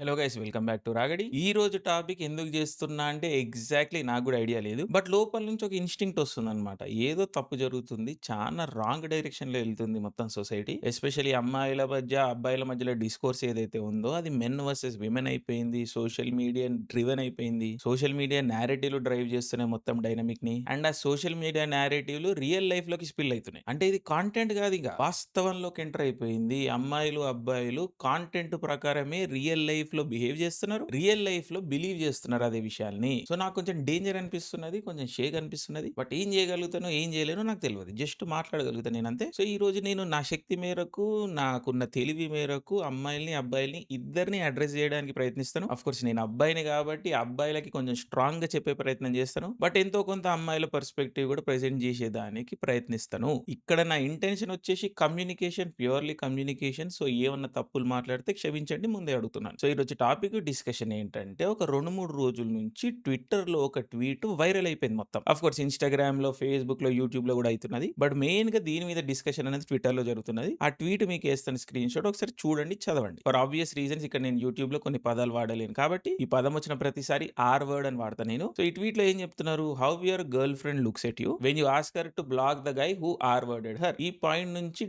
Hello guys, welcome back to రాగడి. ఈ రోజు టాపిక్ ఎందుకు చేస్తున్నా అంటే ఎగ్జాక్ట్లీ నాకు కూడా ఐడియా లేదు. బట్ లోపల నుంచి ఒక ఇన్స్టింక్ట్ వస్తుందన్నమాట. ఏదో తప్పు జరుగుతుంది. చాలా రాంగ్ డైరెక్షన్ లో వెళ్తుంది మొత్తం సొసైటీ. ఎస్పెషల్లీ అమ్మాయిల మధ్య అబ్బాయిల మధ్యలో డిస్కోర్స్ ఏదైతే ఉందో అది మెన్ వర్సెస్ విమెన్ అయిపోయింది. సోషల్ మీడియా డ్రివెన్ అయిపోయింది. సోషల్ మీడియా నేరేటివ్ డ్రైవ్ చేస్తున్నాయి మొత్తం డైనమిక్ ని. అండ్ ఆ సోషల్ మీడియా నేరేటివ్లు రియల్ లైఫ్ లోకి స్పిల్ అవుతున్నాయి. అంటే ఇది కాంటెంట్ కాదు, ఇక వాస్తవంలోకి ఎంటర్ అయిపోయింది. అమ్మాయిలు అబ్బాయిలు కాంటెంట్ ప్రకారమే రియల్ లైఫ్ లో బిహేవ్ చేస్తున్నారు, రియల్ లైఫ్ లో బిలీవ్ చేస్తున్నారు అదే విషయాల్ని. సో నాకు కొంచెం డేంజర్ అనిపిస్తున్నది, కొంచెం షేక్ అనిపిస్తున్నది. బట్ ఏం చేయగలుగుతానో ఏం చేయలేనో నాకు తెలియదు. జస్ట్ మాట్లాడగలుగుతాను నేను అంతే. సో ఈ రోజు నేను నా శక్తి మేరకు, నాకున్న తెలివి మేరకు అమ్మాయిల్ని అబ్బాయిల్ని ఇద్దరిని అడ్రస్ చేయడానికి ప్రయత్నిస్తాను. అఫ్ కోర్స్ నేను అబ్బాయిని కాబట్టి అబ్బాయిలకి కొంచెం స్ట్రాంగ్ గా చెప్పే ప్రయత్నం చేస్తాను. బట్ ఎంతో కొంత అమ్మాయిల పర్స్పెక్టివ్ కూడా ప్రెజెంట్ చేసేదానికి ప్రయత్నిస్తాను. ఇక్కడ నా ఇంటెన్షన్ వచ్చేసి కమ్యూనికేషన్, ప్యూర్లీ కమ్యూనికేషన్. సో ఏమన్నా తప్పులు మాట్లాడితే క్షమించండి, ముందే అడుగుతున్నాను. సో ఈరోజు టాపిక్ డిస్కషన్ ఏంటంటే, ఒక 2-3 రోజుల నుంచి ట్విట్టర్‌లో ఒక ట్వీట్ వైరల్ అయిపోయింది మొత్తం. ఆఫ్‌కోర్స్ ఇన్‌స్టాగ్రామ్‌లో, ఫేస్‌బుక్‌లో, యూట్యూబ్‌లో కూడా అయితున్నది. బట్ మెయిన్‌గా దీని మీద డిస్కషన్ అనేది ట్విట్టర్‌లో జరుగుతున్నది. ఆ ట్వీట్ మీకు ఏస్తాను స్క్రీన్‌షాట్, ఒకసారి చూడండి, చదవండి. ఫర్ ఆబ్వియస్ రీజన్స్ ఇక్కడ నేను యూట్యూబ్‌లో కొన్ని పదాలు వాడలేను కాబట్టి ఈ పదం వచ్చిన ప్రతిసారి ఆర్ వర్డ్ అని వాడతా నేను. సో ఈ ట్వీట్‌లో ఏం చెప్తున్నారు? How your girl friend looks at you when you ask her to block the guy who R worded her. ఈ పాయింట్ నుంచి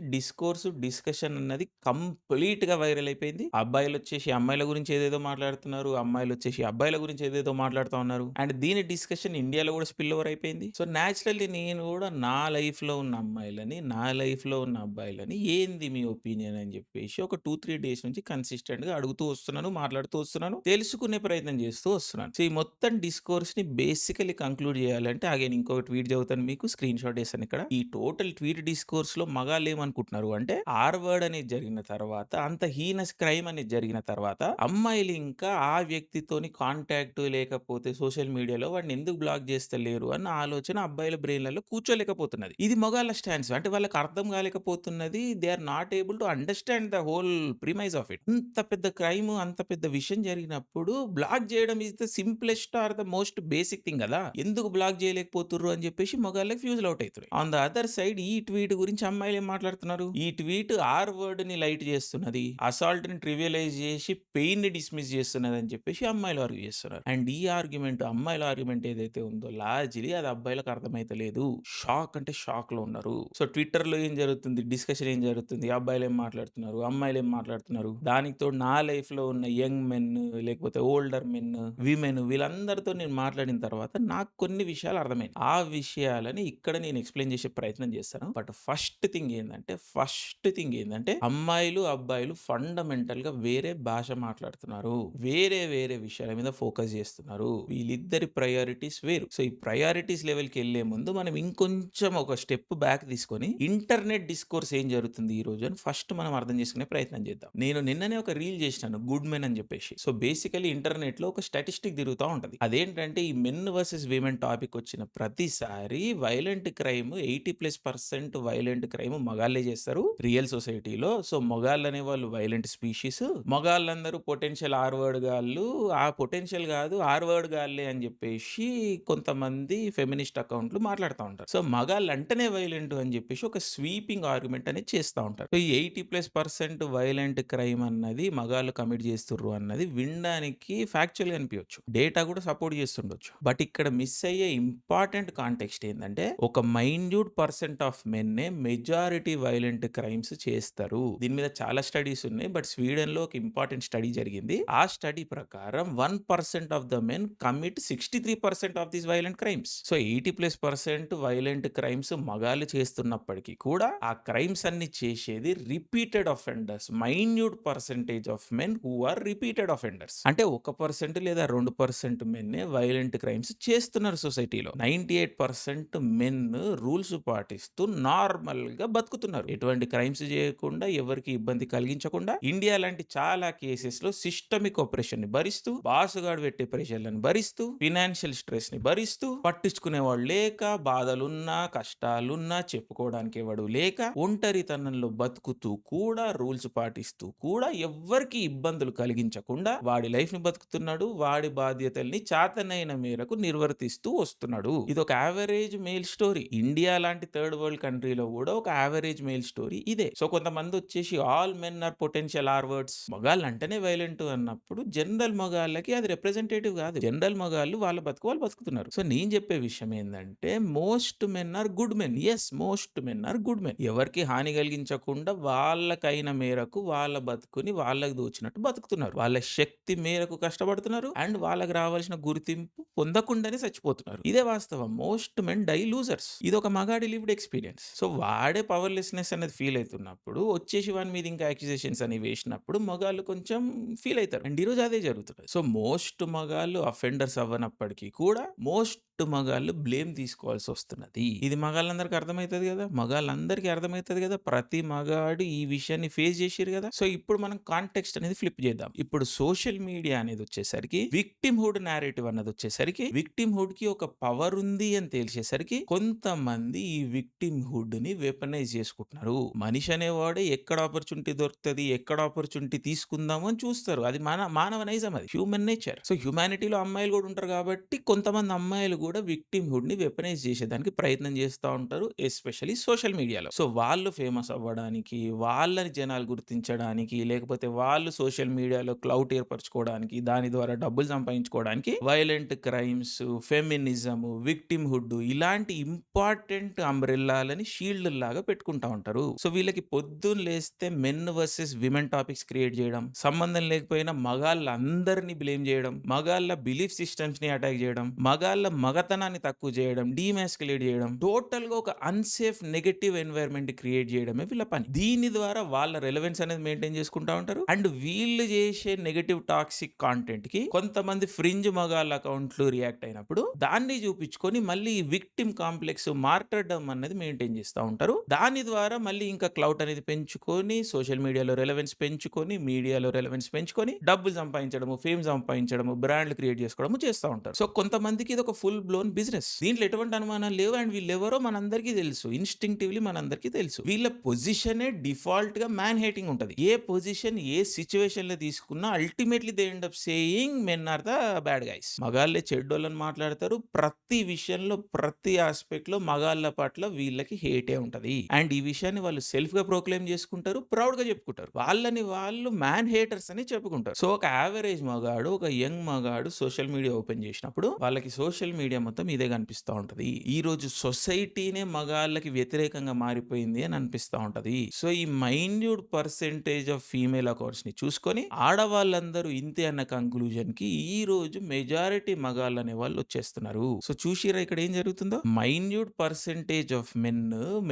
డిస్కషన్ అన్నది కంప్లీట్ గా వైరల్ అయిపోయింది. అబ్బాయిలు వచ్చేసి అమ్మాయిల గురించి ఏదేదో మాట్లాడుతున్నారు, అమ్మాయిలు వచ్చేసి అబ్బాయిల గురించి ఏదేదో మాట్లాడుతూ ఉన్నారు. అండ్ దీని డిస్కషన్ ఇండియాలో కూడా స్పిల్ ఓవర్ అయిపోయింది. సో న్యాచురల్లీ నేను కూడా నా లైఫ్ లో ఉన్న అమ్మాయిలని, నా లైఫ్ లో ఉన్న అబ్బాయిలని ఏంది మీ ఒపీనియన్ అని చెప్పేసి ఒక 2-3 డేస్ నుంచి కన్సిస్టెంట్ గా అడుగుతూ వస్తున్నాను, మాట్లాడుతూ వస్తున్నాను, తెలుసుకునే ప్రయత్నం చేస్తూ వస్తున్నాను. సో ఈ మొత్తం డిస్కోర్స్ ని బేసికలీ కంక్లూడ్ చేయాలంటే అగైన్ ఇంకొక ట్వీట్ చదువుతాను, మీకు స్క్రీన్ షాట్ వేసాను ఇక్కడ. ఈ టోటల్ ట్వీట్ డిస్కోర్స్ లో మగాళ్ళు ఏమనుకుంటున్నారు అంటే, ఆర్ వర్డ్ అనేది జరిగిన తర్వాత, అంత హీనస్ క్రైమ్ అనేది జరిగిన తర్వాత అమ్మాయిలు ఇంకా ఆ వ్యక్తితోని కాంటాక్ట్ లేకపోతే సోషల్ మీడియాలో వాడిని ఎందుకు బ్లాక్ చేస్తలేరు అన్న ఆలోచన అబ్బాయిల బ్రెయిన్లలో కూర్చోలేకపోతున్నది. ఇది మగాళ్ళ స్టాన్స్. అంటే వాళ్ళకి అర్థం కాలేకపోతున్నది. They are not able to understand the whole premise of it. అంత పెద్ద క్రైమ్, అంత పెద్ద విషయం జరిగినప్పుడు బ్లాక్ చేయడం is the simplest or the most basic thing కదా. ఎందుకు బ్లాక్ చేయలేకపోతుర్రు అని చెప్పేసి మగాళ్ళకి ఫ్యూజ్ అవుట్ అవుతున్నాయి. ఆన్ ద అదర్ సైడ్ ఈ ట్వీట్ గురించి అమ్మాయిలు ఏం మాట్లాడుతున్నారు? ఈ ట్వీట్ ఆర్ వర్డ్ ని లైట్ చేస్తున్నది, అసాల్ట్ ని ట్రివియలైజ్ చేసి పెయిన్ ని డిస్మిస్ చేస్తున్నది అని చెప్పేసి అమ్మాయిలు ఆర్గ్యూ చేస్తున్నారు. అండ్ ఈ ఆర్గ్యుమెంట్, అమ్మాయిల ఆర్గ్యుమెంట్ ఏదైతే ఉందో లార్జ్లీ అది అబ్బాయిలకు అర్థమైతలేదు. షాక్ అంటే షాక్ లో ఉన్నారు. సో ట్విట్టర్ లో ఏం జరుగుతుంది, డిస్కషన్ ఏం జరుగుతుంది, అబ్బాయిలు ఏం మాట్లాడుతున్నారు, అమ్మాయిలు ఏం మాట్లాడుతున్నారు, దానికి తోడు నా లైఫ్ లో ఉన్న యంగ్ మెన్, లేకపోతే ఓల్డర్ మెన్, విమెన్, వీళ్ళందరితో నేను మాట్లాడిన తర్వాత నాకు కొన్ని విషయాలు అర్థమైంది. ఆ విషయాలని ఇక్కడ నేను ఎక్స్ప్లెయిన్ చేసే ప్రయత్నం చేస్తాను. బట్ ఫస్ట్ థింగ్ ఏంటంటే అమ్మాయిలు అబ్బాయిలు ఫండమెంటల్ గా వేరే భాష మాట్లాడుతున్నారు, వేరే వేరే విషయాల మీద ఫోకస్ చేస్తున్నారు. వీళ్ళిద్దరి ప్రయారిటీస్ వేరు. సో ఈ ప్రయారిటీస్ లెవెల్ కి వెళ్లే ముందు మనం ఇంకొంచెం ఒక స్టెప్ బ్యాక్ తీసుకొని ఇంటర్నెట్ డిస్కోర్స్ ఏం జరుగుతుంది ఈ రోజు అని ఫస్ట్ మనం అర్థం చేసుకునే ప్రయత్నం చేద్దాం. నేను నిన్ననే ఒక రీల్ చేసినాను, గుడ్ మెన్ అని చెప్పేసి. సో బేసికలీ ఇంటర్నెట్ లో ఒక స్టాటిస్టిక్ తిరుగుతూ ఉంటది. అదేంటంటే ఈ మెన్ వర్సెస్ విమెన్ టాపిక్ వచ్చిన ప్రతిసారి వైలెంట్ క్రైమ్ 80+% వైలెంట్ క్రైమ్ మగాళ్ళే చేస్తారు రియల్ సొసైటీలో. సో మగాళ్ళు అనే వాళ్ళు వైలెంట్ స్పీషీస్, మగాళ్ళందరూ పొటెన్షియల్ ఆర్ వర్డ్ గాళ్ళు, ఆ పొటెన్షియల్ కాదు ఆర్ వర్డ్ గాళ్ళే అని చెప్పేసి కొంతమంది ఫెమినిస్ట్ అకౌంట్లు మాట్లాడుతూ ఉంటారు. సో మగాళ్ళు అంటేనే వైలెంట్ అని చెప్పేసి ఒక స్వీపింగ్ ఆర్గ్యుమెంట్ అనేది చేస్తూ ఉంటారు. సో ఈ 80+% వైలెంట్ క్రైమ్ అన్నది మగాళ్ళు కమిట్ చేస్తుర్రు అన్నది వినడానికి ఫ్యాక్చువల్ గా అనిపించవచ్చు, డేటా కూడా సపోర్ట్ చేస్తుండొచ్చు. బట్ ఇక్కడ మిస్ అయ్యే ఇంపార్టెంట్ కాంటెక్స్ట్ ఏంటంటే, ఒక మైన్యూట్ పర్సెంట్ ఆఫ్ మెన్నే మెజారిటీ వైలెంట్ క్రైమ్స్ చేస్తారు. దీని మీద చాలా స్టడీస్ ఉన్నాయి. బట్ స్వీడన్ లో ఒక ఇంపార్టెంట్ స్టడీ జరిగింది. ఆ స్టడీ ప్రకారం 1% of the men commit 63% of these violent crimes. So 80+% violent crimes మగాళ్ళు చేస్తున్నప్పటికీ కూడా ఆ క్రైమ్స్ అన్ని చేసేది repeated offenders, minute percentage of men who are repeated offenders. అంటే 1% లేదా 2% మెన్నే వైలెంట్ క్రైమ్స్ చేస్తున్నారు సొసైటీలో. 98% మెన్ రూల్స్ పాటిస్తూ నార్మల్ గా బతుకుతున్నారు, ఎటువంటి క్రైమ్స్ చేయకుండా, ఎవరికి ఇబ్బంది కలిగించకుండా. ఇండియా లాంటి చాలా కేసెస్ లో సిస్టమిక్ ఆపరేషన్ ని భరిస్తూ, బాసుగాడు పెట్టే ప్రెషర్లను భరిస్తూ, ఫినాన్షియల్ స్ట్రెస్ ని భరిస్తూ, పట్టించుకునేవాడు లేక, బాధలున్నా కష్టాలున్నా చెప్పుకోవడానికి ఎవడు లేక, ఒంటరితనంలో బతుకుతూ కూడా, రూల్స్ పాటిస్తూ కూడా, ఎవ్వరికి ఇబ్బందులు కలిగించకుండా వాడి లైఫ్ ని బతుకుతున్నాడు. వాడి బాధ్యతల్ని చాతనైన మేరకు నిర్వర్తిస్తూ వస్తున్నాడు. ఇది ఒక యావరేజ్ మేల్ స్టోరీ. ఇండియా లాంటి థర్డ్ వరల్డ్ కంట్రీలో కూడా ఒక యావరేజ్ మేల్ స్టోరీ ఇదే. సో కొంతమంది వచ్చేసి all men are potential are words, మగాళ్ళు అంటేనే వైలెంట్ వైలెంట్ అన్నప్పుడు జనరల్ మగాళ్ళకి అది రిప్రజెంటేటివ్ కాదు. జనరల్ మగాళ్ళు వాళ్ళ బతుకు వాళ్ళు బతుకుతున్నారు. సో నేను చెప్పే విషయం ఏందంటే most men are good men. Yes, most men are good men. ఎవరికి హాని కలిగించకుండా వాళ్ళకైన మేరకు వాళ్ళ బతుకుని వాళ్ళకి దోచినట్టు బతుకుతున్నారు. వాళ్ళ శక్తి మేరకు కష్టపడుతున్నారు అండ్ వాళ్ళకి రావాల్సిన గుర్తింపు పొందకుండానే చచ్చిపోతున్నారు. ఇదే వాస్తవం. Most men die losers. ఇది ఒక మగాడి లివ్డ్ ఎక్స్పీరియన్స్. సో వాడే పవర్లెస్నెస్ అనేది ఫీల్ అవుతున్నప్పుడు వచ్చేసి వాని మీద ఇంకా అక్యూజేషన్స్ అని వేసినప్పుడు మగాళ్ళు కొంచెం ఫీల్ అవుతారు. అండ్ ఈరోజు అదే జరుగుతుంది. సో మోస్ట్ మగాళ్ళు అఫెండర్స్ అవ్వనప్పటికీ కూడా మోస్ట్ మగాళ్ళు బ్లేమ్ తీసుకోవాల్సి వస్తున్నది. ఇది మగాళ్ళందరికీ అర్థమవుతుంది కదా, మగాళ్ళందరికీ అర్థమవుతుంది కదా, ప్రతి మగాడు ఈ విషయాన్ని ఫేస్ చేసిరు కదా. సో ఇప్పుడు మనం కాంటెక్స్ట్ అనేది ఫ్లిప్ చేద్దాం. ఇప్పుడు సోషల్ మీడియా అనేది వచ్చేసరికి విక్టిమ్ హుడ్ నేరేటివ్ అన్నది వచ్చేసరికి విక్టిమ్ హుడ్ కి ఒక పవర్ ఉంది అని తెలిసేసరికి కొంతమంది ఈ విక్టిమ్ హుడ్ ని వెపనైజ్ చేసుకుంటున్నారు. మనిషి అనేవాడు ఎక్కడ ఆపర్చునిటీ దొరుకుతుంది, ఎక్కడ ఆపర్చునిటీ తీసుకుందాము అని చూస్తారు. అది మానవ నైజం, అది హ్యూమన్ నేచర్. సో హ్యుమానిటీలో అమ్మాయిలు కూడా ఉంటారు కాబట్టి కొంతమంది అమ్మాయిలు కూడా విక్టిమ్ హుడ్ ని వెపనైజ్ చేసేదానికి ప్రయత్నం చేస్తూ ఉంటారు, ఎస్పెషల్లీ సోషల్ మీడియాలో. సో వాళ్ళు ఫేమస్ అవ్వడానికి, వాళ్ళని జనాలు గుర్తించడానికి, లేకపోతే వాళ్ళు సోషల్ మీడియాలో క్లౌట్ ఏర్పరచుకోవడానికి, దాని ద్వారా డబ్బులు సంపాదించుకోవడానికి violent crimes, feminism, victim hood ఇలాంటి ఇంపార్టెంట్ అంబ్రెల్లాలని షీల్డ్ లాగా పెట్టుకుంటా ఉంటారు. సో వీళ్ళకి పొద్దున్న లేస్తే men versus women topics create చేయడం, సంబంధం లేకపోయినా మగాళ్ళందరినీ బ్లేమ్ చేయడం, మగాళ్ళ బిలీఫ్ సిస్టమ్స్ ని అటాక్ చేయడం, మగాళ్ళ మగతనాన్ని తక్కువ చేయడం, డీమాస్కులేట్ చేయడం, టోటల్ గా ఒక అన్సేఫ్ నెగటివ్ ఎన్వైరన్మెంట్ క్రియేట్ చేయడమే వీళ్ళ పని. దీని ద్వారా వాళ్ళ రెలవెన్స్ అనేది మెయింటైన్ చేసుకుంటా ఉంటారు. అండ్ వీళ్ళు చేసే నెగటివ్ టాక్సిక్ కాంటెంట్ కి కొంతమంది ఫ్రింజ్ మగాళ్ళ అకౌంట్లు రియాక్ట్ అయినప్పుడు దాన్ని చూపించుకొని మళ్ళీ విక్టిమ్ కాంప్లెక్స్ మార్టర్డమ్ అనేది మెయింటైన్ చేస్తూ ఉంటారు. దాని ద్వారా మళ్ళీ ఇంకా క్లౌట్ అనేది పెంచుకొని సోషల్ మీడియాలో రెలవెన్స్ పెంచుకొని, మీడియాలో రెలవెన్స్ పెంచుకొని డబ్బులు సంపాదించడము, ఫేమ్ సంపాదించడము, బ్రాండ్లు క్రియేట్ చేసుకోవడము చేస్తూ ఉంటారు. సో కొంతమందికి ఇది ఒక ఫుల్ బ్లోన్ బిజినెస్. దీంట్లో ఎటువంటి అనుమానాలు లేవు. అండ్ వీళ్ళెవరో మనందరికీ తెలుసు, ఇన్స్టింక్టివ్లీ మనందరికీ తెలుసు. వీళ్ళ పొజిషనే డిఫాల్ట్ గా మ్యాన్ హేటింగ్ ఉంటది. ఏ పొజిషన్ ఏ సిచ్యువేషన్ లో తీసుకున్నా ultimately they end up saying men are the bad guys. మగాళ్ళే చెడ్డోళ్ళని మాట్లాడతారు. ప్రతి విషయంలో, ప్రతి ఆస్పెక్ట్ లో మగాళ్ళ పట్ల వీళ్ళకి హేటే ఉంటది. అండ్ ఈ విషయాన్ని వాళ్ళు సెల్ఫ్ గా ప్రోక్లెయిమ్ చేసుకుంటారు, ప్రౌడ్ గా చెప్పుకుంటారు. వాళ్ళని వాళ్ళు మ్యాన్ హేటర్స్ అని చెప్పుకుంటారు. సో ఒక యావరేజ్ మగాడు, ఒక యంగ్ మగాడు సోషల్ మీడియా ఓపెన్ చేసినప్పుడు వాళ్ళకి సోషల్ మీడియా మొత్తం ఇదే కనిపిస్తూ ఉంటది. ఈ రోజు సొసైటీనే మగాళ్ళకి వ్యతిరేకంగా మారిపోయింది అని అనిపిస్తూ ఉంటది. సో ఈ minute percentage of female accounts ని చూసుకొని ఆడవాళ్ళందరూ ఇంతే అన్న కంక్లూజన్ కి ఈ రోజు మెజారిటీ మగాళ్ళు అనే వాళ్ళు వచ్చేస్తున్నారు. సో చూసిరా ఇక్కడ ఏం జరుగుతుందో. Minute percentage of men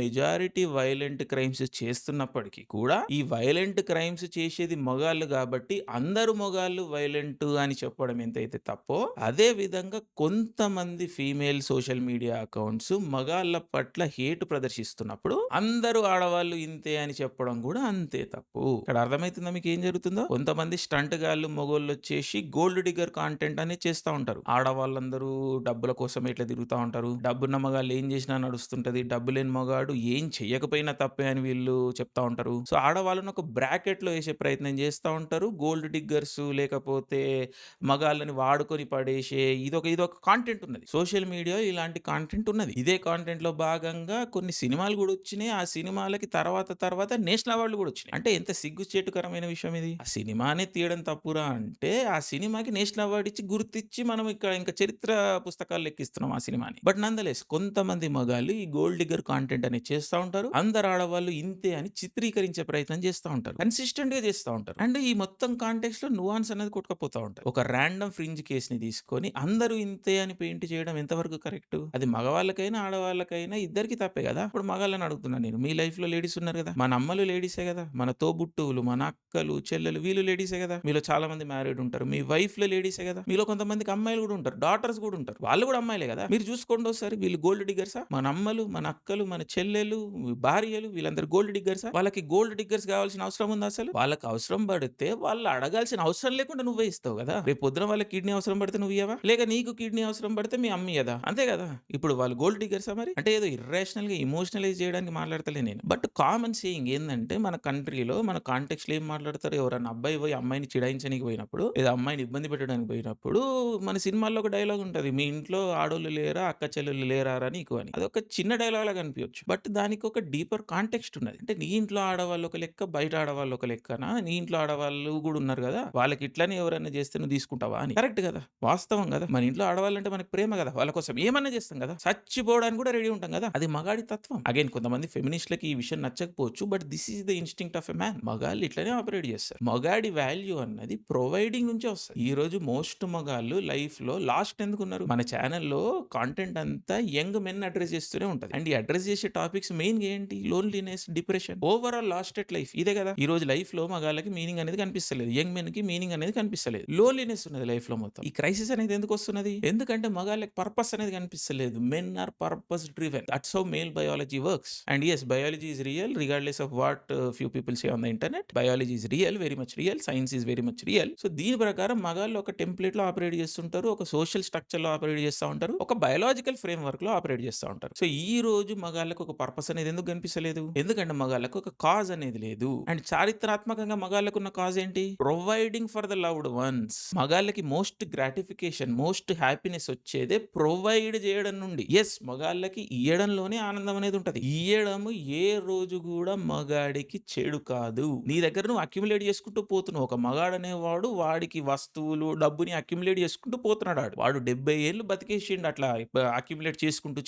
majority violent crimes చేస్తున్నప్పటికీ కూడా ఈ వైలెంట్ క్రైమ్స్ చేసేది మగాళ్ళు కాబట్టి అందరు మగాళ్ళు వైలెంట్ అని చెప్పడం ఎంతైతే తప్పో, అదే విధంగా కొంతమంది ఫీమేల్ సోషల్ మీడియా అకౌంట్స్ మగాళ్ళ పట్ల హేట్ ప్రదర్శిస్తున్నప్పుడు అందరూ ఆడవాళ్ళు ఇంతే అని చెప్పడం కూడా అంతే తప్పు. ఇక్కడ అర్థమవుతుందా మీకు ఏం జరుగుతుందో. కొంతమంది స్టంట్ గాళ్ళు మొగోళ్ళు వచ్చేసి గోల్డ్ డిగ్గర్ కాంటెంట్ అనేది చేస్తూ ఉంటారు. ఆడవాళ్ళందరూ డబ్బుల కోసం ఇట్లా తిరుగుతూ ఉంటారు. డబ్బున్న మగాళ్ళు ఏం చేసినా నడుస్తుంటది, డబ్బు లేని మగాడు ఏం చెయ్యకపోయినా తప్పే అని వీళ్ళు చెప్తా ఉంటారు. సో ఆడవాళ్ళను ఒక బ్రాకెట్ లో వేసే ప్రయత్నం చేస్తూ ఉంటారు. గోల్డ్ డిగ్గర్స్ లేకపోతే మగాళ్ళని వాడుకొని పడేసే ఇదొక కాంటెంట్ ఉన్నది. సోషల్ మీడియా ఇలాంటి కాంటెంట్ ఉన్నది. ఇదే కాంటెంట్ లో భాగంగా కొన్ని సినిమాలు కూడా వచ్చినాయి. ఆ సినిమాలకి తర్వాత నేషనల్ అవార్డులు కూడా వచ్చినాయి. అంటే ఎంత సిగ్గుచేటుకరమైన విషయం ఇది. ఆ సినిమానే తీయడం తప్పురా అంటే ఆ సినిమాకి నేషనల్ అవార్డు ఇచ్చి గుర్తిచ్చి మనం ఇక్కడ ఇంకా చరిత్ర పుస్తకాలు లెక్కిస్తున్నాం ఆ సినిమాని. బట్ నందలేస్ కొంతమంది మగాళ్ళు ఈ గోల్డ్ డిగ్గర్ కాంటెంట్ అనేది చేస్తూ ఉంటారు. అందరు ఆడవాళ్ళు ఇంతే అని చిత్రీకరించే ప్రయత్నం చేస్తూ ఉంటారు. కన్సిస్టెంట్ గా చేస్తూ ఉంటారు. అండ్ ఈ మొత్తం కాంటెక్స్ట్ లో నువాన్స్ అనేది కొట్టుకపోతా ఉంటారు. ఒక ర్యాండమ్ ఫ్రింజ్ కేస్ ని తీసుకొని అందరూ ఇంతే అని పెయింట్ చేయడం ఎంతవరకు కరెక్ట్? అది మగవాళ్ళకైనా ఆడవాళ్ళకైనా ఇద్దరికి తప్పే కదా. ఇప్పుడు మగాళ్ళని అడుగుతున్నా నేను, మీ లైఫ్ లో లేడీస్ ఉన్నారు కదా, మన అమ్మలు లేడీసే కదా, మన తోబుట్టువులు, మన అక్కలు, చెల్లెలు వీళ్ళు లేడీసే కదా. మీలో చాలా మంది మ్యారీడ్ ఉంటారు, మీ వైఫ్ లో లేడీసే కదా. మీలో కొంతమందికి అమ్మాయిలు కూడా ఉంటారు, డాటర్స్ కూడా ఉంటారు, వాళ్ళు కూడా అమ్మాయిలే కదా. మీరు చూసుకోండి ఒకసారి, వీళ్ళు గోల్డ్ డిగ్గర్సా? మన అమ్మలు, మన అక్కలు, మన చెల్లెలు, భార్యలు వీళ్ళందరూ గోల్డ్ డిగ్గర్సా? వాళ్ళకి గోల్డ్ డిగ్గర్స్ కావాల్సిన అవసరం ఉంది అసలు? వాళ్ళకి అవసరం పడితే వాళ్ళు అడగాల్సిన అవసరం లేకుండా నువ్వే ఇస్తావు కదా. రేపు పొద్దున వాళ్ళకి కిడ్నీ అవసరం పడితే నువ్వు ఇవ్వవా? లేక నీకు కిడ్నీ అవసరం పడితే మీ అమ్మియదా? అంతే కదా! ఇప్పుడు వాళ్ళు గోల్డ్ డిగ్గర్సా మరి? అంటే ఏదో ఇర్రేషనల్‌గా ఎమోషనలైజ్ చేయడానికి మాట్లాడతలే నేను. బట్ కామన్ సేయింగ్ ఏందంటే మన కంట్రీలో మన కాంటెక్స్ట్‌లో ఏం మాట్లాడతారు? ఎవరన్నా అబ్బాయి పోయి అమ్మాయిని చిడాయించనీకి పోయినప్పుడు, లేదా అమ్మాయిని ఇబ్బంది పెట్టడానికి పోయినప్పుడు మన సినిమాల్లో ఒక డైలాగ్ ఉంటది. మీ ఇంట్లో ఆడోళ్ళు లేరా? అక్క చెల్లెళ్ళు లేరారా నీకు అని. అదొక చిన్న డైలాగ్ లాగా అనిపియొచ్చు. బట్ దానికి ఒక డీపర్ కాంటెక్స్ట్ ఉన్నది. అంటే నీ ఇంట్లో ఆడవాళ్ళు ఒక లెక్క, బయట ఆడవాళ్ళు ఒక లెక్కనా? నీ ఇంట్లో ఆడవాళ్ళు గూడా ఉన్నారు గదా! వాళ్ళకి ఇట్లనే ఎవరైనా చేస్తే నువ్వు తీసుకుంటావా అని. కరెక్ట్ గదా! వాస్తవం గదా! మన ఇంట్లో ఆడవాళ్ళంటే మనకు ప్రేమ గదా! వాళ్ళ కోసం ఏమన్నా చేస్తాం గదా! చచ్చిపోవడానికి కూడా రెడీ ఉంటాం గదా! అది మగాడి తత్వం. అగైన్ కొంతమంది ఫెమినిస్ట్‌లకి ఈ విషయం నచ్చకపోవచ్చు. But this is the instinct of a man. మగాళ్ళు ఇట్లనే ఆపరేట్ చేస్తారు. మగాడి వాల్యూ అన్నది ప్రొవైడింగ్ నుంచే వస్తది. ఈ రోజు మోస్ట్ మగాళ్ళు లైఫ్‌లో లాస్ట్ ఎందుకున్నారు? మన ఛానెల్‌లో కాంటెంట్ అంతా యంగ్ మెన్ అడ్రెస్ చేస్తూనే ఉంటది. అండ్ ఈ అడ్రెస్ చేసే టాపిక్స్ మెయిన్‌గా ఏంటి? Loneliness, depression, overall last at life ఇదే గదా! ఈ రోజు లైఫ్‌లో మగాళ్ళకి మీనింగ్ అనేది కనిపిస్తలేదు. యంగ్ మెన్‌కి మీనింగ్ అనేది కనిపిస్తలేదు. లోన్లీనెస్ ఉన్నది లైఫ్‌లో మొత్తం. ఈ క్రైసిస్ అనేది ఎందుకొస్తున్నది? ఎందుకంటే మగాళ్ళకి పర్పస్ అనేది కనిపిస్తలేదు. Men are purpose driven. That's how male biology works. And yes biology is real regardless of what few people say on the internet. Biology is real, very much real. Science is very much real. So దీని ప్రకారం మగాళ్ళు ఒక టెంప్లేట్‌లో operate చేస్తుంటారు. ఒక social స్ట్రక్చర్‌లో operate చేస్తా ఉంటారు. ఒక biological ఫ్రేమ్‌వర్క్‌లో operate చేస్తా ఉంటారు. సో ఈ రోజు మగాళ్ళకి ఒక పర్పస్ అనేది ఎందుకు కనిపిస్తలేదు? ఎందుకంటే మగాళ్ళకి ఒక కాజ్ అనేది లేదు. అండ్ చారిత్రాత్మకంగా మగాళ్ళకు ఉన్న కాజ్ ఏంటి? Providing for the loved ones. మగాళ్ళకి మోస్ట్ గ్రాటిఫికేషన్, మోస్ట్ హ్యాపీనెస్ వచ్చేదే ప్రొవైడ్ చేయడం నుండి. యెస్ మగాళ్ళకి ఇయ్యడంలోనే ఆనందం అనేది ఉంటది. ఇయ్యడం ఏ రోజు కూడా మగాడికి చెడు కాదు. నీ దగ్గర నువ్వు అక్యుములేట్ చేసుకుంటూ పోతున్నావు. ఒక మగాడనేవాడు వాడికి వస్తువులు, డబ్బుని అక్యుములేట్ చేసుకుంటూ పోతున్నాడు ఆడు. వాడు 70 ఏళ్ళు బతికేసిండు అట్లా అక్యుములేట్ చేసుకుంటూ.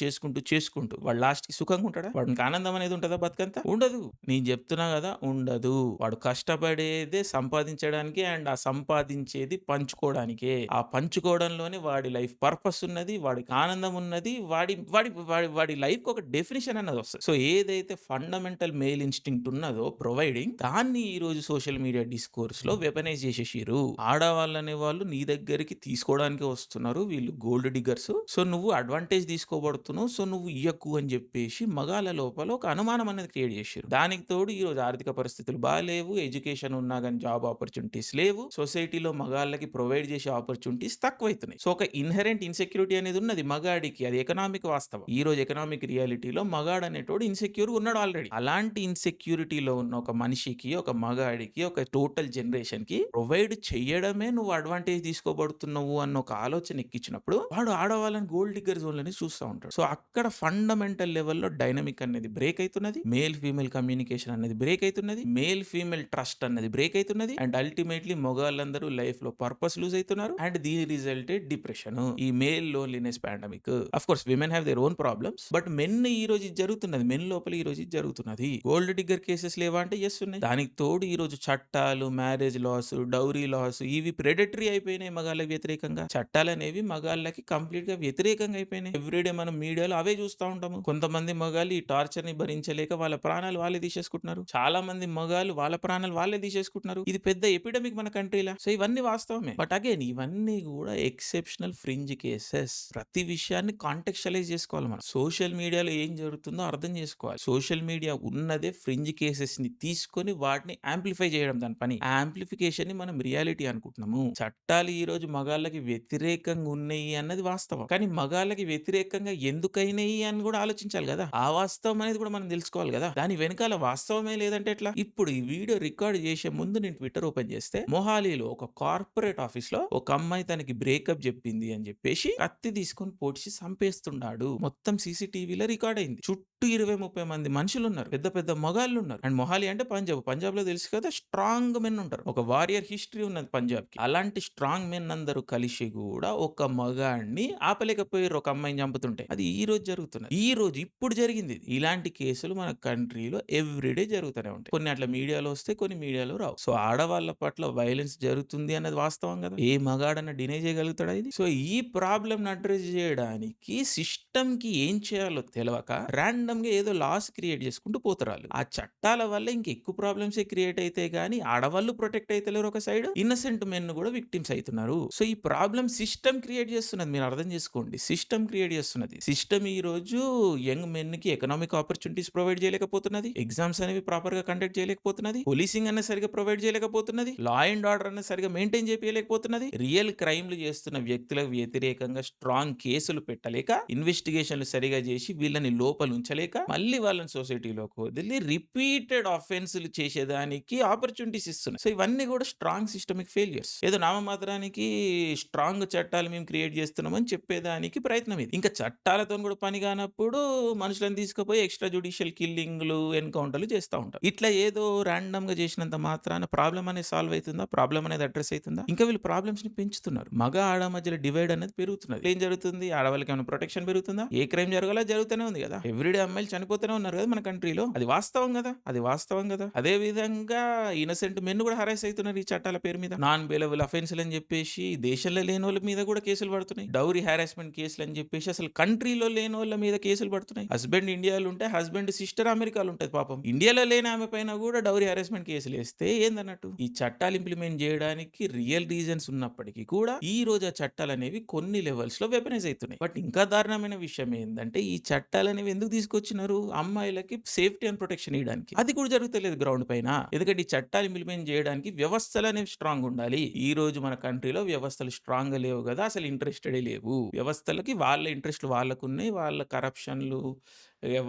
వాడు లాస్ట్‌కి సుఖంగా ఉంటాడా? వాడికి ఆనందం అనేది ఉంటదా బతుకంతా? ఉండదు. నేను చెప్తున్నా కదా! ఉండదు. వాడు కష్టపడేదే సంపాదించడానికి అండ్ ఆ సంపాదించేది పంచుకోవడానికే. ఆ పంచుకోవడంలోనే వాడి లైఫ్ పర్పస్ ఉన్నది. వాడికి ఆనందం ఉన్నది. వాడి వాడి వాడి వాడి లైఫ్‌కి ఒక డెఫినిషన్ అన్నది వస్తది. సో ఏదైతే ఫండమెంటల్ మేల్ ఇన్‌స్టింక్ట్ ఉన్నదో ప్రొవైడింగ్ దాన్ని ఈ రోజు సోషల్ మీడియా డిస్కోర్స్‌లో వెపనైజ్ చేసేసిర్రు. ఆడవాళ్ళనే వాళ్ళు నీ దగ్గరికి తీసుకోవడానికే వస్తున్నారు. వీళ్ళు గోల్డ్ డిగ్గర్స్. సో నువ్వు అడ్వాంటేజ్ తీసుకోబడుతున్నావు. సో నువ్వు ఇయ్యకు అని చెప్పేసి మగాళ్ళ లోపల ఒక అనుమానం అనేది క్రియేట్ చేసిర్రు. దానికి తోడు ఈ రోజు ఆర్థిక పరిస్థితులు బాలేవు. ఎడ్యుకేషన్ ఉన్నా గాని జాబ్ ఆపర్చునిటీస్ లేవు. సొసైటీలో మగాళ్ళకి ప్రొవైడ్ చేసే ఆపర్చునిటీస్ తక్కువైతున్నాయి. సో ఒక ఇన్హెరెంట్ ఇన్సెక్యూరిటీ అనేది ఉన్నది మగాడికి. అది ఎకనామిక్ వాస్తవం. ఈ రోజు ఎకనామిక్ రియాలిటీలో మగాడు అనేటోడు ఇన్సెక్యూర్ ఉన్నాడు ఆల్రెడీ. అలాంటి ఇన్సెక్యూరిటీలో ఉన్న ఒక మనిషికి, ఒక మగాడికి, ఒక టోటల్ జనరేషన్ కి ప్రొవైడ్ చెయ్యడమే నువ్వు అడ్వాంటేజ్ తీసుకోబడుతున్నావు అన్న ఒక ఆలోచన ఎక్కించినప్పుడు వాడు ఆడవాళ్ళని గోల్డ్ డిగ్గర్ జోన్లని చూస్తూ ఉంటాడు. సో అక్కడ ఫండమెంటల్ లెవెల్లో డైనమిక్ అనేది బ్రేక్ అవుతున్నది. మేల్ ఫీమేల్ కమ్యూనికేషన్ అనేది బ్రేక్ అవుతున్నది. మేల్ ఫీమేల్ ట్రస్ట్ అనేది బ్రేక్ అవుతున్నది. అండ్ అల్టిమేట్లీ మొగాళ్ళందరూ లైఫ్ లో పర్పస్ లూజ్ అవుతున్నారు. అండ్ దీని రిజల్టే డిప్రెషన్, ఈ male loneliness pandemic. Of course women have their own problems. But men ఈ రోజు ఇది జరుగుతున్నది. మెన్ లోపల ఈ రోజు ఇది జరుగుతున్నది. గోల్డ్ డిగ్గర్ కేసెస్ లేవా అంటే ఎస్ ఉన్నాయి. దానికి తోడు ఈ రోజు చట్టాలు, మ్యారేజ్ లాస్, డౌరీ లాస్ ఇవి ప్రెడటరీ అయిపోయినాయి మగాళ్ళకి వ్యతిరేకంగా. చట్టాలు అనేవి మగాళ్ళకి కంప్లీట్ గా వ్యతిరేకంగా అయిపోయినాయి. ఎవ్రీడే మనం మీడియాలో అవే చూస్తూ ఉంటాము. కొంతమంది మగాళ్ళు ఈ టార్చర్ ని భరించలేక వాళ్ళ ప్రాణాలు వాళ్ళే తీసేసుకుంటున్నారు. చాలా మంది మగాళ్ళు వాళ్ళ ప్రాణాలు వాళ్ళే తీసేసుకుంటున్నారు. ఇది పెద్ద ఎపిడమిక్ మన కంట్రీలా. సో ఇవన్నీ వాస్తవమే. బట్ అగైన్ ఇవన్నీ కూడా ఎక్సెప్షనల్ ఫ్రింజ్ కేసెస్. ప్రతి విషయాన్ని కాంటెక్స్చువలైజ్ చేసుకోవాలి మనం. సోషల్ మీడియాలో ఏం జరుగుతుందో అర్థం చేసుకోవాలి. సోషల్ మీడియా ఉన్నదే ఫ్రింజ్ కేసెస్ ని తీసుకొని వాటిని యాంప్లిఫై చేయడం దాని పని. ఆ యాంప్లిఫికేషన్ ని మనం రియాలిటీ అనుకుంటున్నాము. చట్టాలు ఈ రోజు మగాళ్ళకి వ్యతిరేకంగా ఉన్నాయి అన్నది వాస్తవం. కానీ మగాళ్ళకి వ్యతిరేకంగా ఎందుకైనాయి అని కూడా ఆలోచించాలి కదా. ఆ వాస్తవం అనేది కూడా మనం తెలుసుకోవాలి కదా. దాని వెనకాల వాస్తవమే లేదంటే ఎట్లా? ఇప్పుడు ఈ వీడియో రికార్డ్ చేసే ముందు నేను ట్విట్టర్ ఓపెన్ చేస్తే మొహాలీలో ఒక కార్పొరేట్ ఆఫీస్ లో ఒక అమ్మాయి తనకి బ్రేకప్ చెప్పింది అని చెప్పేసి కత్తి తీసుకొని పొడిచి చంపేస్తున్నాడు. మొత్తం సీసీటీవీలో రికార్డ్ అయింది. చుట్టూ 20-30 మంది మనుషులు ఉన్నారు. పెద్ద పెద్ద మగాళ్ళు ఉన్నారు. అండ్ మొహాలి అంటే పంజాబ్ లో తెలుసు కదా, స్ట్రాంగ్ మెన్ ఉంటారు. ఒక వారియర్ హిస్టరీ ఉన్నది పంజాబ్ కి. అలాంటి స్ట్రాంగ్ మెన్ అందరూ కలిసి కూడా ఒక మగాడిని ఆపలేకపోయారు ఒక అమ్మాయిని చంపుతుంటే. అది ఈ రోజు జరుగుతున్నది. ఈ రోజు ఇప్పుడు జరిగింది. ఇలాంటి కేసులు మన కంట్రీలో ఎవ్రీడే జరుగుతూనే ఉంటాయి. కొన్ని అట్లా మీడియాలో వస్తే కొన్ని మీడియాలో రావు. సో ఆడవాళ్ళ పట్ల వైలెన్స్ జరుగుతుంది అన్నది వాస్తవం కదా. ఏ మగాడన్నా డినై చేయగలుగుతాడా ఇది? సో ఈ ప్రాబ్లం అడ్రస్ చేయడానికి సిస్టమ్ కి ఏం చేయాలో తెలియక రాండమ్ ర్యాండమ్‌గా ఏదో లాస్ క్రియేట్ చేసుకుంటూ పోతారాళ్ళు. ఆ చట్టాల వల్ల ఇంకెక్కువ ప్రాబ్లమ్సే క్రియేట్ అయితాయి గానీ, ఆడవాళ్ళు ప్రొటెక్ట్ అయితలేరు ఒక సైడ్. ఇన్నోసెంట్ మెన్ గూడా విక్టిమ్స్ అయితున్నారు. సో, ఈ ప్రాబ్లమ్ సిస్టమ్ క్రియేట్ చేస్తున్నది. మీరు అర్థం చేసుకోండి. సిస్టమ్ క్రియేట్ చేస్తున్నది. సిస్టమ్ ఈరోజు యంగ్ మెన్‌కి ఎకనామిక్ ఆపర్చునిటీస్ ప్రొవైడ్ చేయలేకపోతున్నది. ఎగ్జామ్స్ అనేవి ప్రాపర్‌గా కండక్ట్ చేయలేకపోతున్నది. పోలీసింగ్ అనేది సరిగ్గా ప్రొవైడ్ చేయలేకపోతున్నది. లా అండ్ ఆర్డర్ అనేది సరిగ్గా మెయింటైన్ చేయలేకపోతున్నది. రియల్ క్రైమ్‌లు చేస్తున్న వ్యక్తులకు వ్యతిరేకంగా స్ట్రాంగ్ కేసులు పెట్టలేక, ఇన్వెస్టిగేషన్‌లు సరిగ్గా చేసి వీళ్ళని లోపల ఉంచలేక, మళ్ళీ వాళ్ళని సొసైటీలోకి వదిలి రిపీటెడ్ అఫెన్స్‌లు చేసేదానికి ఆపర్చునిటీస్ ఇస్తున్నాయి. సో, ఇవన్నీ కూడా స్ట్రాంగ్ సిస్టమిక్ ఫెయిల్యూర్స్. ఏదో నామమాత్రానికి స్ట్రాంగ్ చట్టాలు మేము క్రియేట్ చేస్తున్నామని చెప్పేదానికి ప్రయత్నం ఇది. ఇంకా చట్టాలతోని కూడా పని కానప్పుడు మనుషులను తీసుకుపోయి ఎక్స్‌ట్రా జ్యుడిషియల్ కిల్లింగ్‌లు, ఎన్‌కౌంటర్‌లు చేస్తా ఉంటారు. ఇట్లా ఏదో రాండమ్‌గా చేసినంత మాత్రాన ప్రాబ్లమ్ అనేది సాల్వ్ అయితుందా? ప్రాబ్లమ్ అనేది అడ్రెస్ అయితుందా? ఇంకా వీళ్ళు ప్రాబ్లమ్స్‌ని పెంచుతున్నారు. మగ, ఆడ మధ్యలో డివైడ్ అనేది పెరుగుతున్నది. ఏం జరుగుతుంది? ఆడవాళ్ళకి ఏమైనా ప్రొటెక్షన్ పెరుగుతుందా? ఏ క్రైమ్ జరగాలో జరుగుతూనే ఉంది కదా! ఎవ్రీడే అమ్మాయిలు చనిపోతూనే ఉన్నారు కదా మన కంట్రీలో. అది వాస్తవం కదా! అది వాస్తవం కదా! అదే విధంగా ఇన్నోసెంట్ మెన్ కూడా హరాస్ అయితున్నారు ఈ చట్టాల పేరు మీద. నాన్ బెయిలబుల్ అఫెన్స్‌లు అని చెప్పేసి దేశంలో లేనోళ్ళ మీద కూడా కేసులు పడుతున్నాయి. డౌరీ హారాస్మెంట్ కేసులు అని చెప్పేసి అసలు కంట్రీలో లేనోళ్ళ మీద కేసులు పడుతున్నాయి. హస్బెండ్ ఇండియాలో ఉంటే హస్బెండ్ సిస్టర్ అమెరికాలో ఉంటది పాపం. ఇండియాలో లేని ఆమె పైన కూడా డౌరీ హారాస్మెంట్ కేసులు వేస్తే ఏందన్నట్టు? ఈ చట్టాలు ఇంప్లిమెంట్ చేయడానికి రియల్ రీజన్స్ ఉన్నప్పటికీ కూడా ఈ రోజు ఆ చట్టాలు అనేవి కొన్ని లెవెల్స్ లో వెపనైజ్ అవుతున్నాయి. బట్ ఇంకా దారుణమైన విషయం ఏంటంటే ఈ చట్టాలు అనేవి ఎందుకు తీసుకొచ్చినారు? అమ్మాయిలకి సేఫ్టీ అండ్ ప్రొటెక్షన్ ఇవ్వడానికి. అది కూడా జరుగుతలేదు గ్రౌండ్ పైన. ఎందుకంటే ఈ చట్టాలు ఇంప్లిమెంట్ చేయడానికి వ్యవస్థలు అనేవి స్ట్రాంగ్ ఉండాలి. ఈ రోజు మన కంట్రీలో వ్యవస్థలు స్ట్రాంగ్ గా లేవు కదా, అసలు ఇంట్రెస్టెడ్ లేవు. వ్యవస్థలకి వాళ్ళ ఇంట్రెస్ట్లు వాళ్ళకున్నాయి. వాళ్ళ కరప్షన్లు,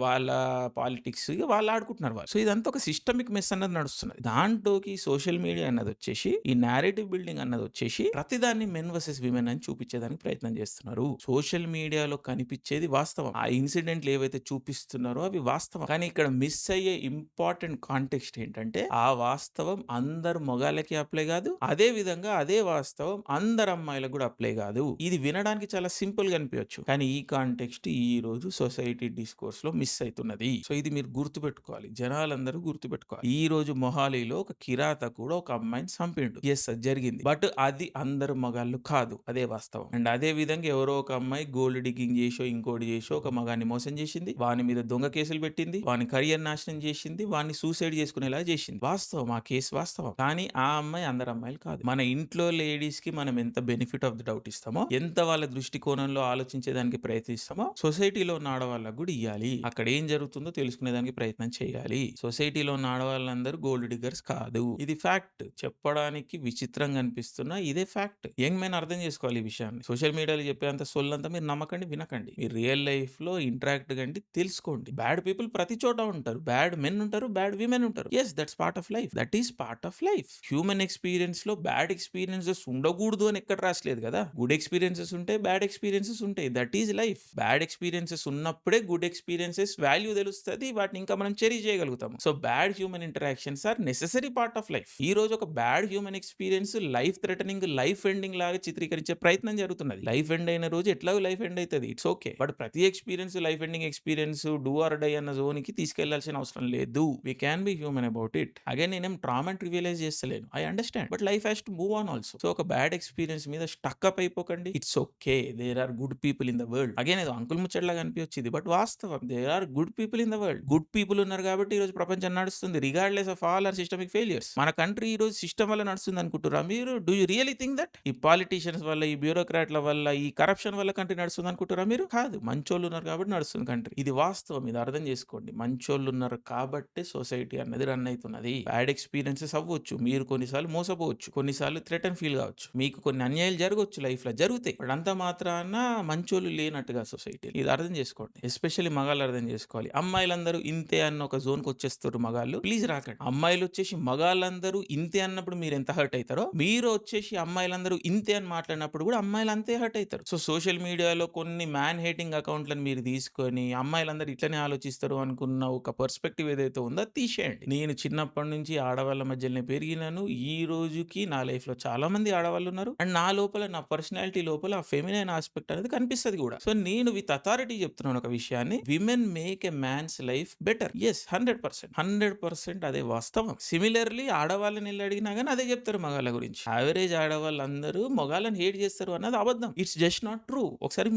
వాళ్ళ పాలిటిక్స్ వాళ్ళు ఆడుకుంటున్నారు వాళ్ళు. సో ఇదంతా ఒక సిస్టమిక్ మెస్ అన్నది నడుస్తున్నది. దాంట్లోకి సోషల్ మీడియా అన్నది వచ్చేసి, ఈ నేరేటివ్ బిల్డింగ్ అన్నది వచ్చేసి ప్రతిదాన్ని మెన్ వర్సెస్ విమెన్ అని చూపించేదానికి ప్రయత్నం చేస్తున్నారు. సోషల్ మీడియాలో కనిపించేది వాస్తవం. ఆ ఇన్సిడెంట్లు ఏవైతే చూపిస్తున్నారో అవి వాస్తవం. కానీ ఇక్కడ మిస్ అయ్యే ఇంపార్టెంట్ కాంటెక్స్ట్ ఏంటంటే ఆ వాస్తవం అందరు మొగాళ్ళకి అప్లై కాదు. అదే విధంగా అదే వాస్తవం అందరు అమ్మాయిలకు కూడా అప్లై కాదు. ఇది వినడానికి చాలా సింపుల్ గా అనిపించచ్చు. కానీ ఈ కాంటెక్స్ట్ ఈ రోజు సొసైటీ డిస్కోర్స్ లో మిస్ అవుతున్నది. సో ఇది మీరు గుర్తుపెట్టుకోవాలి. జనాలందరూ గుర్తుపెట్టుకోవాలి. ఈ రోజు మొహాలీలో ఒక కిరాతకుడు ఒక అమ్మాయిని చంపిండు. ఎస్ అది జరిగింది. బట్ అది అందరు మగాళ్ళు కాదు. అదే వాస్తవం. అండ్ అదే విధంగా ఎవరో ఒక అమ్మాయి గోల్డ్ డిగ్గింగ్ చేసో ఇంకోటి చేసో ఒక మగాన్ని మోసం చేసింది. వాని మీద దొంగ కేసులు పెట్టింది. వాని కరియర్ నాశనం చేసింది. వాడిని సూసైడ్ చేసుకునేలా చేసింది. వాస్తవం. ఆ కేసు వాస్తవం. కానీ ఆ అమ్మాయి అందరు అమ్మాయిలు కాదు. మన ఇంట్లో లేడీస్ కి మనం ఎంత బెనిఫిట్ ఆఫ్ ది డౌట్ ఇస్తామో, ఎంత వాళ్ళ దృష్టికోణంలో ఆలోచించేదానికి ప్రయత్నిస్తామో సొసైటీలో ఉన్న ఆడవాళ్ళకు కూడా ఇవ్వాలి. అక్కడ ఏం జరుగుతుందో తెలుసుకునేదానికి ప్రయత్నం చేయాలి. సొసైటీలో ఉన్న ఆడవాళ్ళందరూ గోల్డ్ డిగ్గర్స్ కాదు. ఇది ఫ్యాక్ట్. చెప్పడానికి విచిత్రంగా అనిపిస్తున్నా ఇదే ఫ్యాక్ట్. యంగ్ మెన్ అర్థం చేసుకోవాలి ఈ విషయాన్ని. సోషల్ మీడియాలో చెప్పేంత సొల్లంతా మీరు నమ్మకండి, వినకండి. మీరు రియల్ లైఫ్ లో ఇంటరాక్ట్ కండి, తెలుసుకోండి. బ్యాడ్ పీపుల్ ప్రతి చోట ఉంటారు. బ్యాడ్ మెన్ ఉంటారు, బ్యాడ్ విమెన్ ఉంటారు. Yes that's part of life. That is part of life. Human experience లో బ్యాడ్ ఎక్స్పీరియన్సెస్ ఉండకూడదు అని ఎక్కడ రాసలేదు కదా. గుడ్ ఎక్స్పీరియన్సెస్ ఉంటాయి, బ్యాడ్ ఎక్స్పీరియన్సెస్ ఉంటాయి. That is life. Bad experiences ఉన్నప్పుడే గుడ్ ఎక్స్పీరియన్సెస్ వాల్యూ తెలుస్తుంది. వాటిని ఇంకా మనం చెరీ చేయగలుగుతాము. So bad human interactions are necessary part of life. ఈ రోజు ఒక bad human experience life threatening, life ending లాగా చిత్రీకరించే ప్రయత్నం జరుగుతున్నది. లైఫ్ ఎండ్ అయిన రోజు ఎట్లాగో లైఫ్ ఎండ్ అవుతుంది. It's okay. బట్ ప్రతి experience life ending experience do or die అన్న జోన్ కి తీసుకెళ్లాల్సిన అవసరం లేదు. We can be human about it. Again నేనేం ట్రామా అండ్ రివియలైజ్ చేస్తలేను. I understand. But life has to move on also. So ఒక bad experience మీద స్టక్ అప్ అయిపోకండి. It's okay. There are good people in the world. Again ఏదో uncle ముచ్చట్లాగా అనిపించింది. But వాస్తవం. There are good people in the world. Good people ఉన్నారు కాబట్టి ఈ రోజు ప్రపంచం నడుస్తుంది. Regardless of all are systemic failures. మన కంట్రీ ఈ రోజు సిస్టమ్ వల్ల నడుస్తుంది అనుకుంటారా మీరు? Do you really think that ఈ పాలిటీషియన్స్ వల్ల, ఈ బ్యూరోక్రాట్ల వల్ల, ఈ కరప్షన్ వల్ల కంట్రీ నడుస్తుంది అనుకుంటారా మీరు? కాదు. మంచోళ్ళు ఉన్నారు కాబట్టి నడుస్తుంది కంట్రీ. ఇది వాస్తవం. ఇది అర్థం చేసుకోండి. మంచోళ్ళు ఉన్నారు కాబట్టి సొసైటీ అన్నది రన్ అవుతున్నది. బ్యాడ్ ఎక్స్పీరియన్సెస్ అవ్వచ్చు. మీరు కొన్నిసార్లు మోసపోవచ్చు, కొన్నిసార్లు థ్రెట్ అండ్ ఫీల్ కావచ్చు, మీకు కొన్ని అన్యాయాలు జరగవచ్చు, లైఫ్ లో జరుగుతాయి. బట్ అంతా మాత్రాన మంచోళ్ళు లేనట్టుగా సొసైటీ. ఇది అర్థం చేసుకోండి. ఎస్పెషల్లీ మగాళ్ళు అర్థం చేసుకోవాలి. అమ్మాయిలందరూ ఇంతే అన్న ఒక జోన్ కి వచ్చేస్తారు మగాళ్ళు. ప్లీజ్ రాకండి. అమ్మాయిలు వచ్చేసి మగాళ్ళందరూ ఇంతే అన్నప్పుడు మీరు ఎంత హర్ట్ అవుతారో, మీరు వచ్చేసి అమ్మాయిలందరూ ఇంతే అని మాట్లాడినప్పుడు కూడా అమ్మాయిలు అంతే హర్ట్ అవుతారు. సో సోషల్ మీడియాలో కొన్ని మ్యాన్ హేటింగ్ అకౌంట్లను మీరు తీసుకొని అమ్మాయిలందరూ ఇట్లనే ఆలోచిస్తారు అనుకున్న ఒక పర్స్పెక్టివ్ ఏదైతే ఉందో అది తీసేయండి. నేను చిన్నప్పటి నుంచి ఆడవాళ్ళ మధ్యలోనే పెరిగినాను. ఈ రోజుకి నా లైఫ్ లో చాలా మంది ఆడవాళ్ళు ఉన్నారు. అండ్ నా లోపల, నా పర్సనాలిటీ లోపల ఆ ఫెమినైన్ ఆస్పెక్ట్ అనేది కనిపిస్తుంది కూడా. సో నేను విత్ అథారిటీ చెప్తున్నాను ఒక విషయాన్ని. Women women make a man's life better. Yes, 100% అదే వాస్తవం. సిమిలర్లీ ఆడవాళ్ళని వెళ్ళి అడిగినా కానీ అదే చెప్తారు మగాళ్ళ గురించి. యావరేజ్ ఆడవాళ్ళందరూ మగాళ్ళని హేట్ చేస్తారు అన్నది అబద్ధం. It's just not true. ఒకసారి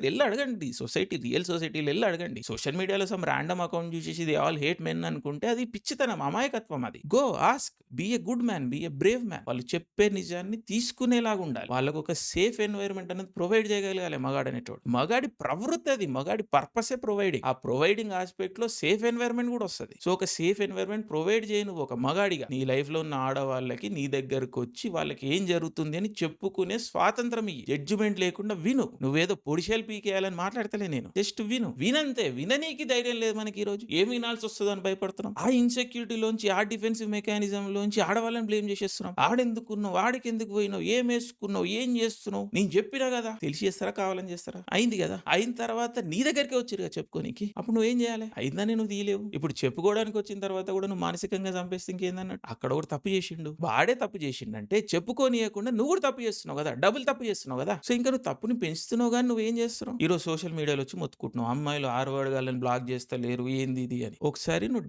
వెళ్ళి అడగండి. రియల్ సొసైటీలో వెళ్ళి అడగండి. సోషల్ మీడియాలో సమ్ ర్యాండమ్ అకౌంట్ చూసేసి దే ఆల్ హేట్ మెన్ అనుకుంటే అది పిచ్చితనం, అమాయకత్వం. అది go ask, be a good man, be a brave man. వాళ్ళు చెప్పే నిజాన్ని తీసుకునేలాగా ఉండాలి. వాళ్ళకు ఒక సేఫ్ ఎన్వైరన్మెంట్ అనేది ప్రొవైడ్ చేయగలగాలి మగాడు అనేటోడు. మగాడి ప్రవృత్తి అది, మగాడి పర్పసే ప్రొవైడింగ్. ఆ ప్రొవైడింగ్ ఆస్పెక్ట్ లో సేఫ్ ఎన్వైరన్మెంట్ కూడా వస్తుంది. సో ఒక సేఫ్ ఎన్వైరన్మెంట్ ప్రొవైడ్ చేయి నువ్వు ఒక మగాడిగా. నీ లైఫ్ లో ఉన్న ఆడవాళ్ళకి నీ దగ్గరకు వచ్చి వాళ్ళకి ఏం జరుగుతుంది అని చెప్పుకునే స్వాతంత్రం ఇయ్యి. జడ్జిమెంట్ లేకుండా విను. నువ్వేదో పొడిషాలు పీకేయాలని మాట్లాడతలే నేను. జస్ట్ వినంతే. విననీకి ధైర్యం లేదు మనకి. ఈ రోజు ఏం వినాల్సి వస్తుందో అని భయపడుతున్నాం. ఆ ఇన్సెక్యూరిటీలోంచి, ఆ డిఫెన్సివ్ మెకానిజం లోంచి ఆడవాళ్ళని బ్లేమ్ చేసేస్తున్నాం. ఆడెందుకున్నావు, ఆడికి ఎందుకు పోయినావు, ఏం వేసుకున్నావు, ఏం చేస్తున్నావు, నేను చెప్పినా కదా. తెలిసి చేస్తారా, కావాలని చేస్తారా? అయింది కదా. అయిన తర్వాత నీ దగ్గరికి వచ్చిరుగా చెప్పుకోనికి. అప్పుడు నువ్వేం చేయాలి? అయిందని నువ్వు తీయలేవు. ఇప్పుడు చెప్పుకోవడానికి వచ్చిన తర్వాత కూడా నువ్వు మానసికంగా చంపేస్తే ఇంకేందన్నట్టు. అక్కడ కూడా తప్పు చేసిండు, వాడే తప్పు చేసిండంటే చెప్పుకోనియకుండా నువ్వు కూడా తప్పు చేస్తున్నావు కదా, డబుల్ తప్పు చేస్తున్నావు కదా. సో ఇంకా నువ్వు తప్పుని పెంచుతున్నావు కానీ నువ్వేం చేస్తున్నావు? ఈరోజు సోషల్ మీడియాలో వచ్చి మొత్తుకుంటున్నావు అమ్మాయిలు ఆరువాడగాళ్ళని బ్లాక్ చేస్తలేరు, ఏంది ఇది అని. ఒకసారి నువ్వు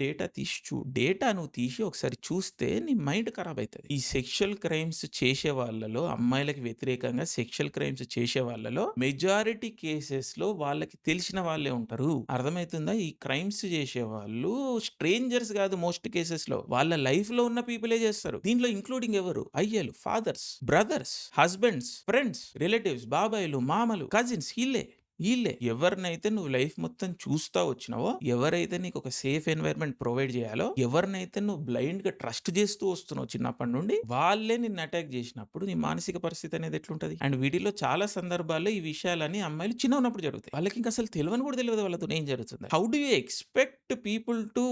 డేటా నువ్వు తీసి ఒకసారి చూస్తే నీ మైండ్ ఖరాబ్ అవుతుంది. ఈ సెక్షువల్ క్రైమ్స్ చేసే వాళ్ళలో, అమ్మాయిలకి వ్యతిరేకంగా సెక్షువల్ క్రైమ్స్ చేసే వాళ్ళలో మెజారిటీ కేసెస్ లో వాళ్ళకి తెలిసిన వాళ్ళే ఉంటారు. అర్థమవుతుందా? ఈ క్రైమ్స్ చేసే వాళ్ళు స్ట్రేంజర్స్ కాదు. మోస్ట్ కేసెస్ లో వాళ్ళ లైఫ్ లో ఉన్న పీపులే చేస్తారు. దీంట్లో ఇంక్లూడింగ్ ఎవరు? అయ్యలు, fathers, brothers, husbands, friends, relatives, బాబాయిలు, మామలు, కజిన్స్. వీళ్ళే ఎవరినైతే నువ్వు లైఫ్ మొత్తం చూస్తా వచ్చినావో, ఎవరైతే నీకు ఒక సేఫ్ ఎన్వైరన్మెంట్ ప్రొవైడ్ చేయాలో, ఎవరినైతే నువ్వు బ్లైండ్ గా ట్రస్ట్ చేస్తూ వస్తున్నావు చిన్నప్పటి నుండి, వాళ్ళే నిన్ను అటాక్ చేసినప్పుడు నీ మానసిక పరిస్థితి అనేది ఎట్లుంటది? అండ్ వీటిలో చాలా సందర్భాల్లో ఈ విషయాలని అమ్మాయిలు చిన్న ఉన్నప్పుడు జరుగుతాయి. వాళ్ళకి ఇంకా అసలు తెలియని కూడా తెలియదు వాళ్ళతో ఏం జరుగుతుంది. How do you expect people to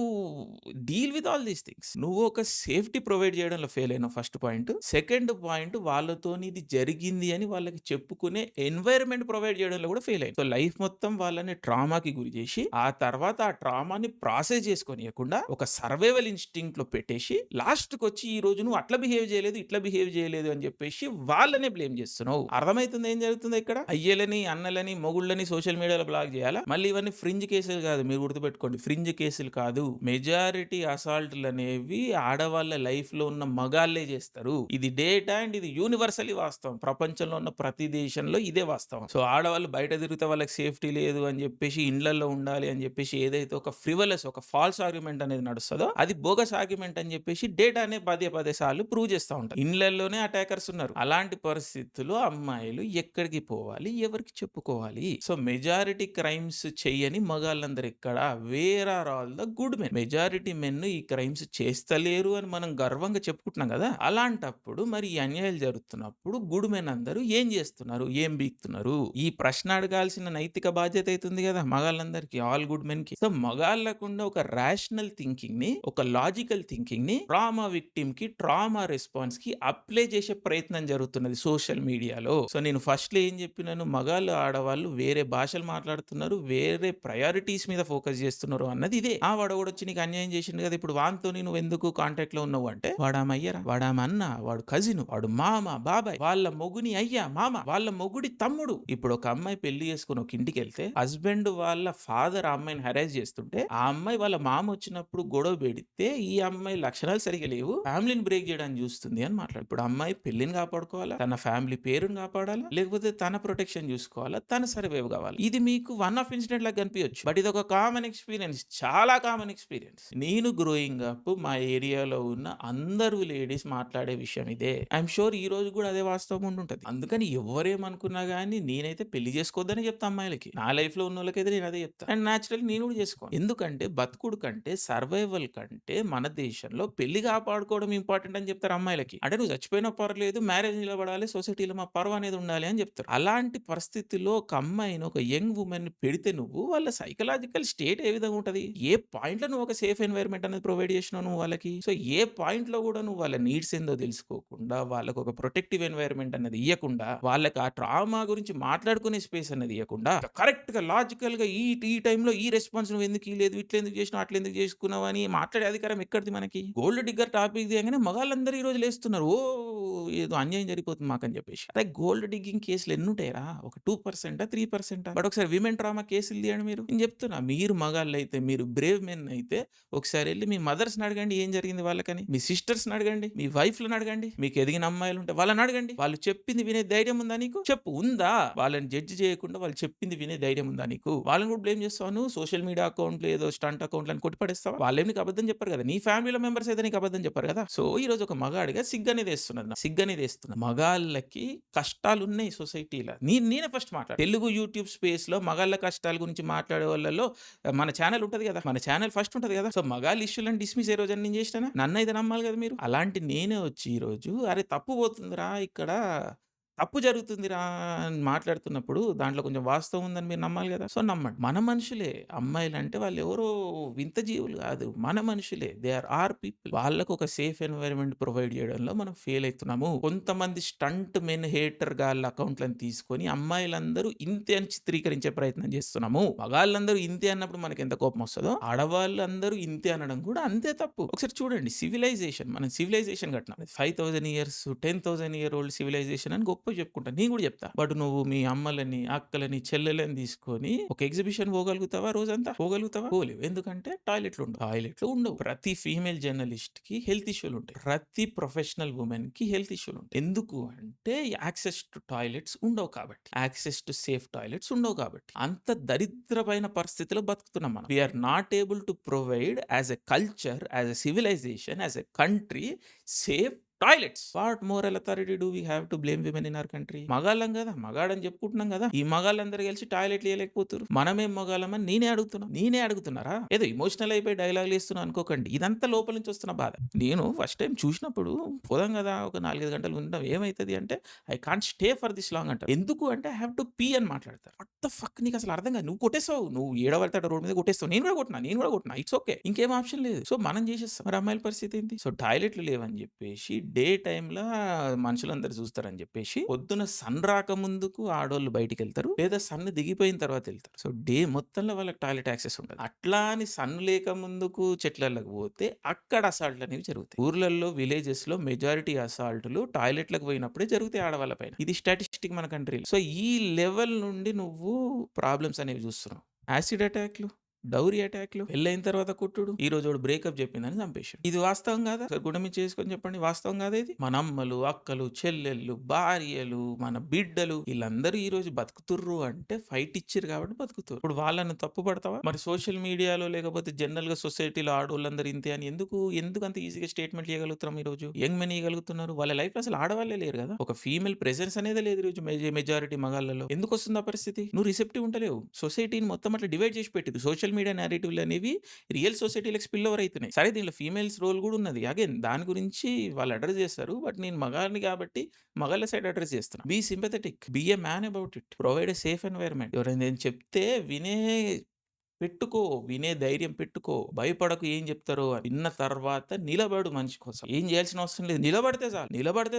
deal with all these things? నువ్వు ఒక సేఫ్టీ ప్రొవైడ్ చేయడంలో ఫెయిల్ అయినావు, ఫస్ట్ పాయింట్. సెకండ్ పాయింట్, వాళ్ళతో ఇది జరిగింది అని వాళ్ళకి చెప్పుకునే ఎన్వైరన్మెంట్ ప్రొవైడ్ చేయడంలో కూడా ఫెయిల్ అయింది. సో లైఫ్ మొత్తం వాళ్ళని ట్రామాకి గురి చేసి, ఆ తర్వాత ఆ ట్రామాని ప్రాసెస్ చేసుకోనియకుండా ఒక సర్వైవల్ ఇన్స్టింక్ట్ లో పెట్టేసి, లాస్ట్ కి వచ్చి ఈ రోజు నువ్వు అట్లా బిహేవ్ చేయలేదు, ఇట్లా బిహేవ్ చేయలేదు అని చెప్పేసి వాళ్ళనే బ్లేమ్ చేస్తున్నావు. అర్థమవుతుంది ఏం జరుగుతుంది ఇక్కడ? అయ్యలని, అన్నలని, మొగుళ్ళని సోషల్ మీడియాలో బ్లాక్ చేయాలా? మళ్ళీ ఇవన్నీ ఫ్రింజ్ కేసులు కాదు, మీరు గుర్తుపెట్టుకోండి. ఫ్రింజ్ కేసులు కాదు. మెజారిటీ అసాల్ట్లు అనేవి ఆడవాళ్ళ లైఫ్ లో ఉన్న మగాళ్ళే చేస్తారు. ఇది డేటా అండ్ ఇది యూనివర్సల్లీ వాస్తవం. ప్రపంచంలో ఉన్న ప్రతి దేశంలో ఇదే వాస్తవం. సో ఆడవాళ్ళు బయట తిరిగితే వాళ్ళకి సేఫ్టీ లేదు అని చెప్పేసి, ఇండ్లలో ఉండాలి అని చెప్పేసి ఏదైతే ఒక ఫ్రివలస్, ఒక ఫాల్స్ ఆర్గ్యుమెంట్ అనేది నడుస్తుందో అది బోగస్ ఆర్గ్యుమెంట్ అని చెప్పేసి డేటానే పదే సార్లు ప్రూవ్ చేస్తూ ఉంటారు. ఇండ్లలోనే అటాకర్స్ ఉన్నారు. అలాంటి పరిస్థితుల్లో అమ్మాయిలు ఎక్కడికి పోవాలి, ఎవరికి చెప్పుకోవాలి? సో మెజారిటీ క్రైమ్స్ చెయ్యని మగాళ్ళందరూ ఇక్కడ, where are all the good men. Majority men ఈ క్రైమ్స్ చేస్తలేరు అని మనం గర్వంగా చెప్పుకుంటున్నాం కదా. అలాంటప్పుడు మరి ఈ అన్యాయాలు జరుగుతున్నప్పుడు గుడ్ మెన్ అందరూ ఏం చేస్తున్నారు, ఏం బీక్తున్నారు? ఈ ప్రశ్న అడగాల్సిన నైతిక బాధ్యత అవుతుంది కదా మగాళ్ళందరికీ, ఆల్ గుడ్ మెన్ కి. సో మగాళ్ళకుండా ఒక రేషనల్ థింకింగ్ ని, ఒక లాజికల్ థింకింగ్ ని ట్రామా విక్టిమ్ కి, ట్రామా రెస్పాన్స్ కి అప్లై చేసే ప్రయత్నం జరుగుతున్నది సోషల్ మీడియాలో. సో నేను ఫస్ట్ లో ఏం చెప్పినాను, మగాళ్ళు ఆడవాళ్ళు వేరే భాషలు మాట్లాడుతున్నారు, వేరే ప్రయారిటీస్ మీద ఫోకస్ చేస్తున్నారు అన్నది ఇదే. వాడు కూడా వచ్చి నీకు అన్యాయం చేసిండు కదా, ఇప్పుడు వాంతో నువ్వు ఎందుకు కాంటాక్ట్ లో ఉన్నావు అంటే, వాడామ అయ్యరా, వాడామ అన్న, వాడు కజిన్, వాడు మామ, బాబాయ్, వాళ్ళ మొగుని అయ్యా మామ, వాళ్ళ మొగుడి తమ్ముడు. ఇప్పుడు ఒక అమ్మాయి పెళ్లి చేసుకుని ఒక ఇంటికి వెళ్తే, హస్బెండ్ వాళ్ళ ఫాదర్ ఆ అమ్మాయిని హెరాస్ చేస్తుంటే, ఆ అమ్మాయి వాళ్ళ మామ వచ్చినప్పుడు గొడవ పెడితే, ఈ అమ్మాయి లక్షణాలు సరిగా లేవు, ఫ్యామిలీని బ్రేక్ చేయడానికి చూస్తుంది అని మాట్లాడు. ఇప్పుడు అమ్మాయి పెళ్లిని కాపాడుకోవాలా, తన ఫ్యామిలీ పేరుని కాపాడాలా, లేకపోతే తన ప్రొటెక్షన్ చూసుకోవాలా, తన సర్వైవ్ కావాలి? ఇది మీకు వన్ ఆఫ్ ఇన్సిడెంట్ లాగా కనిపించచ్చు, బట్ ఇది ఒక కామన్ ఎక్స్పీరియన్స్, చాలా కామన్ ఎక్స్పీరియన్స్. నేను గ్రోయింగ్ అప్ మా ఏరియాలో ఉన్న అందరూ లేడీస్ మాట్లాడే విషయం ఇదే. ఐఎమ్ షూర్ ఈ రోజు కూడా అదే వాస్తవం ఉంటుంటది. అందుకని ఎవరేమనుకున్నా గానీ నేనైతే పెళ్లి చేసుకోవద్దని చెప్తా అమ్మాయిలకి. నా లైఫ్ లో ఉన్న వాళ్ళకైతే నేను అదే చెప్తా. అండ్ న్యాచురల్ నేను కూడా చేసుకోను. ఎందుకంటే బతుకుడు కంటే, సర్వైవల్ కంటే మన దేశంలో పెళ్లి కాపాడుకోవడం ఇంపార్టెంట్ అని చెప్తారు అమ్మాయిలకి. అంటే నువ్వు చచ్చిపోయినా పర్లేదు, మ్యారేజ్ నిలబడాలి, సొసైటీలో మా పర్వ అనేది ఉండాలి అని చెప్తారు. అలాంటి పరిస్థితుల్లో ఒక అమ్మాయిని, ఒక యంగ్ ఉమెన్ పెడితే నువ్వు వాళ్ళ సైకలాజికల్ స్టేట్ ఏ విధంగా ఉంటది? ఏ పాయింట్ లో నువ్వు ఒక సేఫ్ ఎన్వైరన్మెంట్ అనేది ప్రొవైడ్ చేసినావు నువ్వు వాళ్ళకి? సో ఏ పాయింట్ లో కూడా నువ్వు వాళ్ళ నీడ్స్ ఏందో తెలుసుకోకుండా, వాళ్ళకు ఒక ప్రొటెక్టివ్ ఎన్వైరన్మెంట్ అనేది ఇవ్వకుండా, వాళ్ళకి ఆ ట్రామా గురించి మాట్లాడుకునే స్పేస్ అనేది చేయకుండా కరెక్ట్‌గా లాజికల్‌గా ఈ ఈ టైంలో ఈ రెస్పాన్స్ నువ్వు ఎందుకు ఇయ్యలేదు, ఇట్లా ఎందుకు చేసినావు, అట్లా ఎందుకు చేసుకున్నావు అని మాట్లాడే అధికారం ఎక్కడిది మనకి? గోల్డ్ డిగ్గర్ టాపిక్ తీయంగానే మగాళ్ళందరూ ఈ రోజు లేస్తున్నారు. ఏదో అన్యాయం జరిగిపోతుంది మాకని చెప్పేసి. అరే గోల్డ్ డిగ్గింగ్ కేసులు ఎన్నుంటాయిరా? ఒక 2%, 3%. బట్ ఒకసారి విమెన్ ట్రామా కేసులు తీయండి మీరు. నేను చెప్తున్నా మీరు మగాళ్ళైతే, మీరు బ్రేవ్ మెన్ అయితే ఒకసారి ఎళ్లి మీ మదర్స్‌ని అడగండి ఏం జరిగింది వాళ్ళకని. మీ సిస్టర్స్‌ని అడగండి. మీ వైఫ్‌లని అడగండి. మీకు ఎదిగిన అమ్మాయిలుంటే వాళ్ళని అడగండి. వాళ్ళు చెప్పింది వినే ధైర్యం ఉందా నీకు? చెప్పు ఉందా? వాళ్ళని జడ్జ్ చేయకుండా వాళ్ళు చెప్పింది వినే ధైర్యం ఉందా నీకు? వాళ్ళని కూడా బ్లేమ్ చేస్తావా నువ్వు? సోషల్ మీడియా అకౌంట్‌లు ఏదో స్టంట్ అకౌంట్‌లని కొట్టి పడేస్తావా? వాళ్ళేం నీకు అబద్ధం చెప్పరు కదా! నీ ఫ్యామిలీలో మెంబర్స్ అయితే నీకు అబద్ధం చెప్పరు కదా! సో, ఈరోజు ఒక మగాడిగా సిగ్గనేదేస్తున్నది నాకు. సిగ్గనేదేస్తున్నది. మగాళ్ళకి కష్టాలున్నాయి సొసైటీల. నేనే ఫస్ట్ మాట్లాడతా. తెలుగు యూట్యూబ్ స్పేస్‌లో మగాళ్ళ కష్టాల గురించి మాట్లాడే వాళ్ళలో మన ఛానెల్ ఉంటది గదా! మన ఛానెల్ ఫస్ట్ ఉంటది గదా! సో, మగాళ్ళ ఇష్యూలని డిస్మిస్ ఏ రోజని నేను చేసినానా? నన్నైతే నమ్మాలి గదా మీరు. అలాంటి నేనే వచ్చి ఈరోజు అరే తప్పు పోతుందిరా ఇక్కడ, తప్పు జరుగుతుందిరా అని మాట్లాడుతున్నప్పుడు దాంట్లో కొంచెం వాస్తవం ఉందని మీరు నమ్మాలి గదా! సో, నమ్మండి. మన మనుషులే. అమ్మాయిలంటే వాళ్ళెవరో వింత జీవులు గాదు. మన మనుషులే. They are people. వాళ్ళకు ఒక సేఫ్ ఎన్వైర్న్‌మెంట్ ప్రొవైడ్ జేయడంలో మనం ఫెయిల్ అయితున్నాము. కొంతమంది స్టంట్ మెన్ హేటర్ గాళ్ళ అకౌంట్‌లని తీసుకొని అమ్మాయిలందరూ ఇంతే అని చిత్రీకరించే ప్రయత్నం చేస్తున్నాము. మగాళ్ళందరూ ఇంతే అన్నప్పుడు మనకెంత కోపమొస్తదో, ఆడవాళ్ళందరూ ఇంతే అనడం కూడా అంతే తప్పు. ఒకసారి చూడండి సివిలైజేషన్. మనం సివిలైజేషన్ కట్టినాం. 5000 ఇయర్స్, 10,000 ఇయర్ ఓల్డ్ సివిలైజేషన్ అని గొప్పగా చెప్పుకుంటా. నేను కూడా చెప్తా. బట్ నువ్వు మీ అమ్మలని, అక్కలని, చెల్లెలని తీసుకొని ఒక ఎగ్జిబిషన్ పోగలుగుతావా రోజంతా? పోగలుగుతావా? పోలేవు. ఎందుకంటే టాయిలెట్లు ఉండవు. టాయిలెట్లు ఉండవు. ప్రతి ఫీమేల్ జర్నలిస్ట్‌కి హెల్త్ ఇష్యూలు ఉంటాయి. ప్రతి ప్రొఫెషనల్ వుమెన్‌కి హెల్త్ ఇష్యూలు ఉంటాయి. ఎందుకు అంటే యాక్సెస్ టు టాయిలెట్స్ ఉండవు కాబట్టి. యాక్సెస్ టు సేఫ్ టాయిలెట్స్ ఉండవు కాబట్టి. అంత దరిద్రమైన పరిస్థితిలో బతుకుతున్నాం మనం. We are not able to provide as a culture, as a civilisation, as a country safe toilets. What moral authority do we have to blame women in our country? మగాళ్ళం కదా, మగాడని చెప్పుకుంటున్నాం కదా, ఈ మగాళ్ళందరూ కలిసి టాయిలెట్లు ఇవ్వలేకపోతున్నారు. మనమేం మగాళ్ళమని నేనే అడుగుతున్నారా? ఏదో ఇమోషనల్ అయిపోయి డైలాగులు ఇస్తున్నా అనుకోకండి. ఇదంతా లోపల నుంచి వస్తున్న బాధ. నేను ఫస్ట్ టైం చూసినప్పుడు పోదాం కదా ఒక 4-5 గంటలు ఉంటాం ఏమైతది అంటే I can't stay for this long అంటారు. ఎందుకు అంటే ఐ హావ్ టు పీ అని మాట్లాడతారు. వాట్ ద ఫక్ నీకు అసలు అర్థం కాదు. నువ్వు కొట్టేస్తావు, నువ్వు ఏడవడతాడు రోడ్ మీద కొట్టేస్తావు. నేను కూడా కొట్టినా ఇట్స్ ఓకే. ఇంకేం ఆప్షన్ లేదు. సో మనం చేసేస్తాం. మరి అమ్మాయిల పరిస్థితి ఏంటి? సో టాయిలెట్లు లేవని చెప్పేసి డే టైమ్‌లా మనుషులందరూ చూస్తారని చెప్పేసి పొద్దున సన్ రాకముందుకు ఆడోళ్ళు బయటికెళ్తారు. లేదా సన్ దిగిపోయిన తర్వాత ఎళ్తారు. సో డే మొత్తంలో వాళ్ళకి టాయిలెట్ యాక్సెస్ ఉండదు. అట్లా అని సన్ లేక ముందుకు చెట్లలోకి పోతే అక్కడ అసాల్ట్‌లు అనేవి జరుగుతాయి. ఊర్లల్లో, విలేజెస్‌లో మెజారిటీ అసాల్టులు టాయిలెట్‌లకు పోయినప్పుడే జరుగుతాయి ఆడవాళ్ళ పైన. ఇది స్టాటిస్టిక్ మన కంట్రీలో. సో ఈ లెవెల్ నుండి నువ్వు ప్రాబ్లమ్స్ అనేవి చూస్తున్నావు. యాసిడ్ అటాక్‌లు, డౌరీ అటాక్‌లు, పెళ్లయిన తర్వాత కొట్టుడు, ఈ రోజోడు బ్రేకప్ చెప్పిందని చంపేసాడు. ఇది వాస్తవం కాదా? ఒకసారి గుండె మీద చేసుకొని చెప్పండి. వాస్తవం కాదా ఇది? మన అమ్మలు, అక్కలు, చెల్లెళ్ళు, భార్యలు, మన బిడ్డలు వీళ్ళందరూ ఈ రోజు బతుకుతుర్రు అంటే ఫైట్ ఇచ్చిర్రు కాబట్టి బతుకుతుర్రు. ఇప్పుడు వాళ్ళని తప్పు పడతావా? మరి సోషల్ మీడియాలో లేకపోతే జనరల్‌గా సొసైటీలో ఆడోళ్ళందరూ ఇంతే అని ఎందుకు అంత ఈజీగా స్టేట్మెంట్ ఇయ్యగలుగుతున్నాం ఈ రోజు? యంగ్ మెన్ ఇయ్యగలుగుతున్నారు. వాళ్ళ లైఫ్‌లో అసలు ఆడవాళ్ళే లేరు కదా! ఒక ఫీమేల్ ప్రెజెన్స్ అనేదే లేదు ఈ రోజు మెజారిటీ మగాళ్ళలో. ఎందుకొస్తుంది ఆ పరిస్థితి? నువ్వు రిసెప్టివ్ ఉంటలేవు. సొసైటీని మొత్తం అట్లా డివైడ్ చేసి పెట్టిర్రు. సోషల్ మీడియా నేరేటివ్‌లు అనేవి రియల్ సొసైటీ‌లోకి స్పిల్ ఓవర్ అయితున్నాయి. సరే దీంట్లో ఫీమేల్స్ రోల్ కూడా ఉన్నది. అగైన్ దాని గురించి వాళ్ళు అడ్రెస్ చేస్తారు. బట్ నేను మగాడిని కాబట్టి మగాళ్ళ సైడ్ అడ్రెస్ చేస్తున్నా. Be sympathetic. Be a man about it. Provide a safe environment. ఎవరైనా నేను చెప్తే పెట్టుకో. వినే ధైర్యం పెట్టుకో. భయపడకు ఏం చెప్తారో అని. విన్న తర్వాత నిలబడు మనిషి కోసం. ఏం చేయాల్సిన అవసరం లేదు. నిలబడితే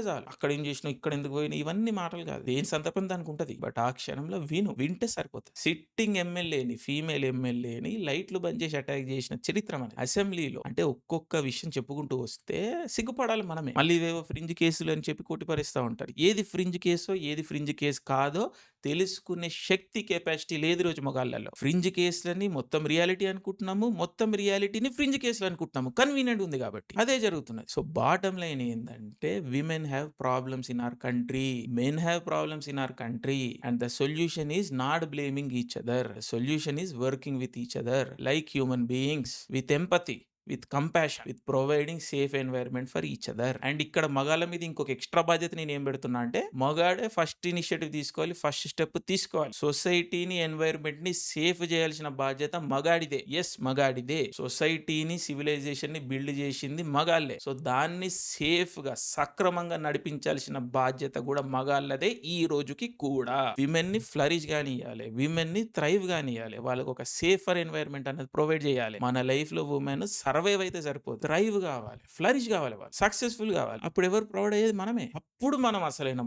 చాలు. అక్కడ ఏం చేసినావు, ఇక్కడ ఎందుకు పోయినావు, ఇవన్నీ మాటలు కాదు. దేని సందర్భం దానికి ఉంటది. బట్ ఆ క్షణంలో వింటే సరిపోతుంది. సిట్టింగ్ ఎమ్మెల్యేని, ఫీమేల్ ఎమ్మెల్యేని లైట్లు బంద్ చేసి అటాక్ చేసిన చరిత్ర మనది. అసెంబ్లీలో అంటే ఒక్కొక్క విషయం చెప్పుకుంటూ వస్తే సిగ్గుపడాలి మనమే. మళ్ళీ ఇవేవో ఫ్రింజ్ కేసులు అని చెప్పి కొట్టిపరిస్తా ఉంటారు. ఏది ఫ్రింజ్ కేసో, ఏది ఫ్రింజ్ కేసు కాదో తెలుసుకునే శక్తి, కెపాసిటీ లేదు రోజు మగాళ్ళలో. ఫ్రింజ్ కేసులని మొత్తం రియాలిటీ అనుకుంటున్నాము. మొత్తం రియాలిటీని ఫ్రింజ్ కేసులు అనుకుంటున్నాము. కన్వీనియంట్ ఉంది కాబట్టి. అదే జరుగుతున్నది. సో బాటమ్ లైన్ ఏందంటే women have problems in our country. Men have problems in our country. And the solution is not blaming each other. Solution is working with each other like human beings with empathy, with compassion, with providing safe environment for each other. And ఇక్కడ మగాళ్ళ మీద ఇంకొక extra బాధ్యత నేను ఏం పెడుతున్నా అంటే మగాడే first initiative తీసుకోవాలి, ఫస్ట్ స్టెప్ తీసుకోవాలి. సొసైటీని, ఎన్వైర్న్మెంట్ ని సేఫ్ చేయాల్సిన బాధ్యత మగాడిదే. ఎస్ మగాడిదే. సొసైటీని, సివిలైజేషన్ ని బిల్డ్ చేసింది మగాళ్ళే. సో దాన్ని సేఫ్ గా, సక్రమంగా నడిపించాల్సిన బాధ్యత కూడా మగాళ్ళదే ఈ రోజుకి కూడా. విమెన్ ని ఫ్లరిష్ గానియాలి, విమెన్ ని థ్రైవ్ గానియాలి, వాళ్ళకి ఒక సేఫర్ ఎన్వైర్న్మెంట్ అనేది ప్రొవైడ్ చేయాలి. మన లైఫ్ లో ఉమెన్ సర్వైవ్ అయితే సరిపోదు. థ్రైవ్ కావాలి, ఫ్లరిష్ కావాలి, వాళ్ళు సక్సెస్ఫుల్ కావాలి. అప్పుడు ఎవరు ప్రౌడ్ అయ్యేది? మనమే. అప్పుడు మనం అసలైన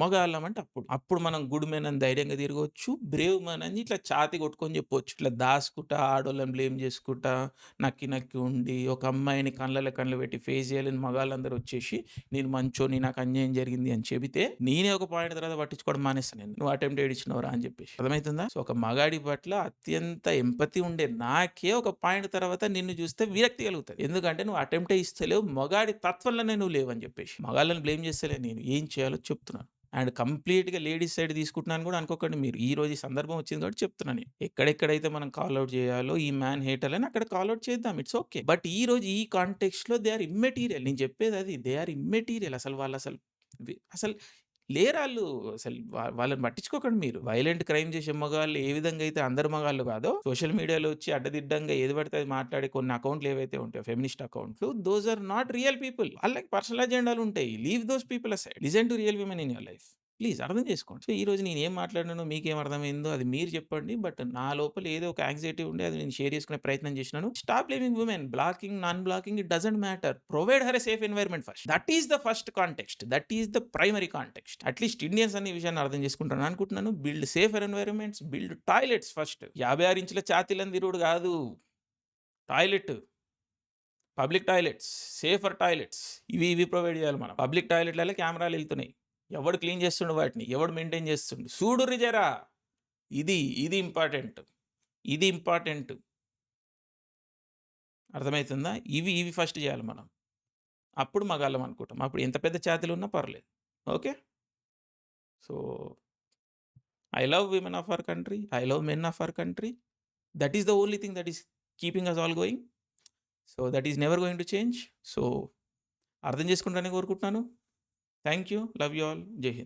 మగాళ్ళం అంటే అప్పుడు మనం గుడ్ మెన్ అని ధైర్యంగా తిరగవచ్చు, బ్రేవ్ మెన్ అని ఇట్లా ఛాతీ కొట్టుకొని చెప్పొచ్చు. ఇట్లా దాచుకుంటా, ఆడోళ్ళని బ్లేమ్ చేసుకుంటా, నక్కి నక్కి ఉండి, ఒక అమ్మాయిని కళ్ళు పెట్టి ఫేస్ చేయాలని మగాళ్ళందరూ వచ్చేసి నేను మంచోని, నాకు అన్యాయం జరిగింది అని చెబితే నేనే ఒక పాయింట్ తర్వాత పట్టించుకోవడం మానేస్తాను. నేను నువ్వు అటెంప్ట్ ఏడిచ్చినవరా అని చెప్పేసి. అర్థమవుతుందా? సో ఒక మగాడి పట్ల అత్యంత ఎంపతి ఉండే నాకే ఒక పాయింట్ తర్వాత నిన్ను చూస్తే విరక్తి కలుగుతుంది. ఎందుకంటే నువ్వు అటెంప్టే ఇస్తలేవు, మగాడి తత్వంలోనే నువ్వు లేవని చెప్పేసి. మగాళ్ళని బ్లేమ్ చేస్తలే, నేను ఏం చేయాలో చెప్తున్నాను. అండ్ కంప్లీట్‌గా లేడీస్ సైడ్ తీసుకుంటున్నాను కూడా అనుకోకండి మీరు. ఈ రోజు ఈ సందర్భం వచ్చింది కాబట్టి చెప్తున్నాను నేను. ఎక్కడెక్కడైతే మనం కాల్ ఔట్ చేయాలో ఈ మ్యాన్ హేటర్ అని అక్కడ కాల్ ఔట్ చేద్దాం. It's okay. బట్ ఈ రోజు ఈ కాంటెక్స్ట్‌లో దే ఆర్ ఇమ్మెటీరియల్. నేను చెప్పేది అది. They are immaterial. అసలు లేరాళ్ళు. అసలు వాళ్ళని పట్టించుకోకండి మీరు. వైలెంట్ క్రైమ్ చేసే మగాళ్ళు ఏ విధంగా అయితే అందరు మగాళ్ళు కాదో, సోషల్ మీడియాలో వచ్చి అడ్డదిడ్డంగా ఏది పడితే అది మాట్లాడే కొన్ని అకౌంట్లు ఏవైతే ఉంటాయో ఫెమినిస్ట్ అకౌంట్లు, those are not real people. వాళ్ళకి పర్సనల్ అజెండాలు ఉంటాయి. Leave those people aside. Listen to real women in your life. Please అర్థం చేసుకోండి. సో ఈ రోజు నేను ఏం మాట్లాడినానో మీకేం అర్థమైందో అది మీరు చెప్పండి. బట్ నా లోపల ఏదో ఒక యాంగ్జైటీ ఉండి అది నేను షేర్ చేసుకునే ప్రయత్నం చేసినాను. Stop blaming women. Blocking, non blocking, it doesn't matter. Provide her a safe environment first. That is the first context. That is the primary context. At least Indians అనే విషయాన్ని అర్థం చేసుకుంటాను అనుకుంటున్నాను. Build safer environments, build toilets first. 56 ఇంచుల ఛాతీలను తిరుగుడు కాదు. Toilet, public toilets, safer toilets ఇవి provide చేయాలి మనం. పబ్లిక్ టాయిలెట్లలో కెమెరాలు వెళ్తున్నాయి. ఎవడు క్లీన్ చేస్తుండు వాటిని? ఎవడు మెయింటైన్ చేస్తుండు? చూడుర్రి జరా. ఇది ఇంపార్టెంట్. ఇది ఇంపార్టెంట్. అర్థమవుతుందా? ఇవి ఫస్ట్ చేయాలి మనం. అప్పుడు మగాళ్ళం అనుకుంటాం. అప్పుడు ఎంత పెద్ద ఛాతీలు ఉన్నా పర్లేదు. Okay. So I love women of our country. I love men of our country. That is the only thing that is keeping us all going. So that is never going to change. So అర్థం చేసుకుంటారని కోరుకుంటున్నాను. Thank you. Love you all. జై హింద్.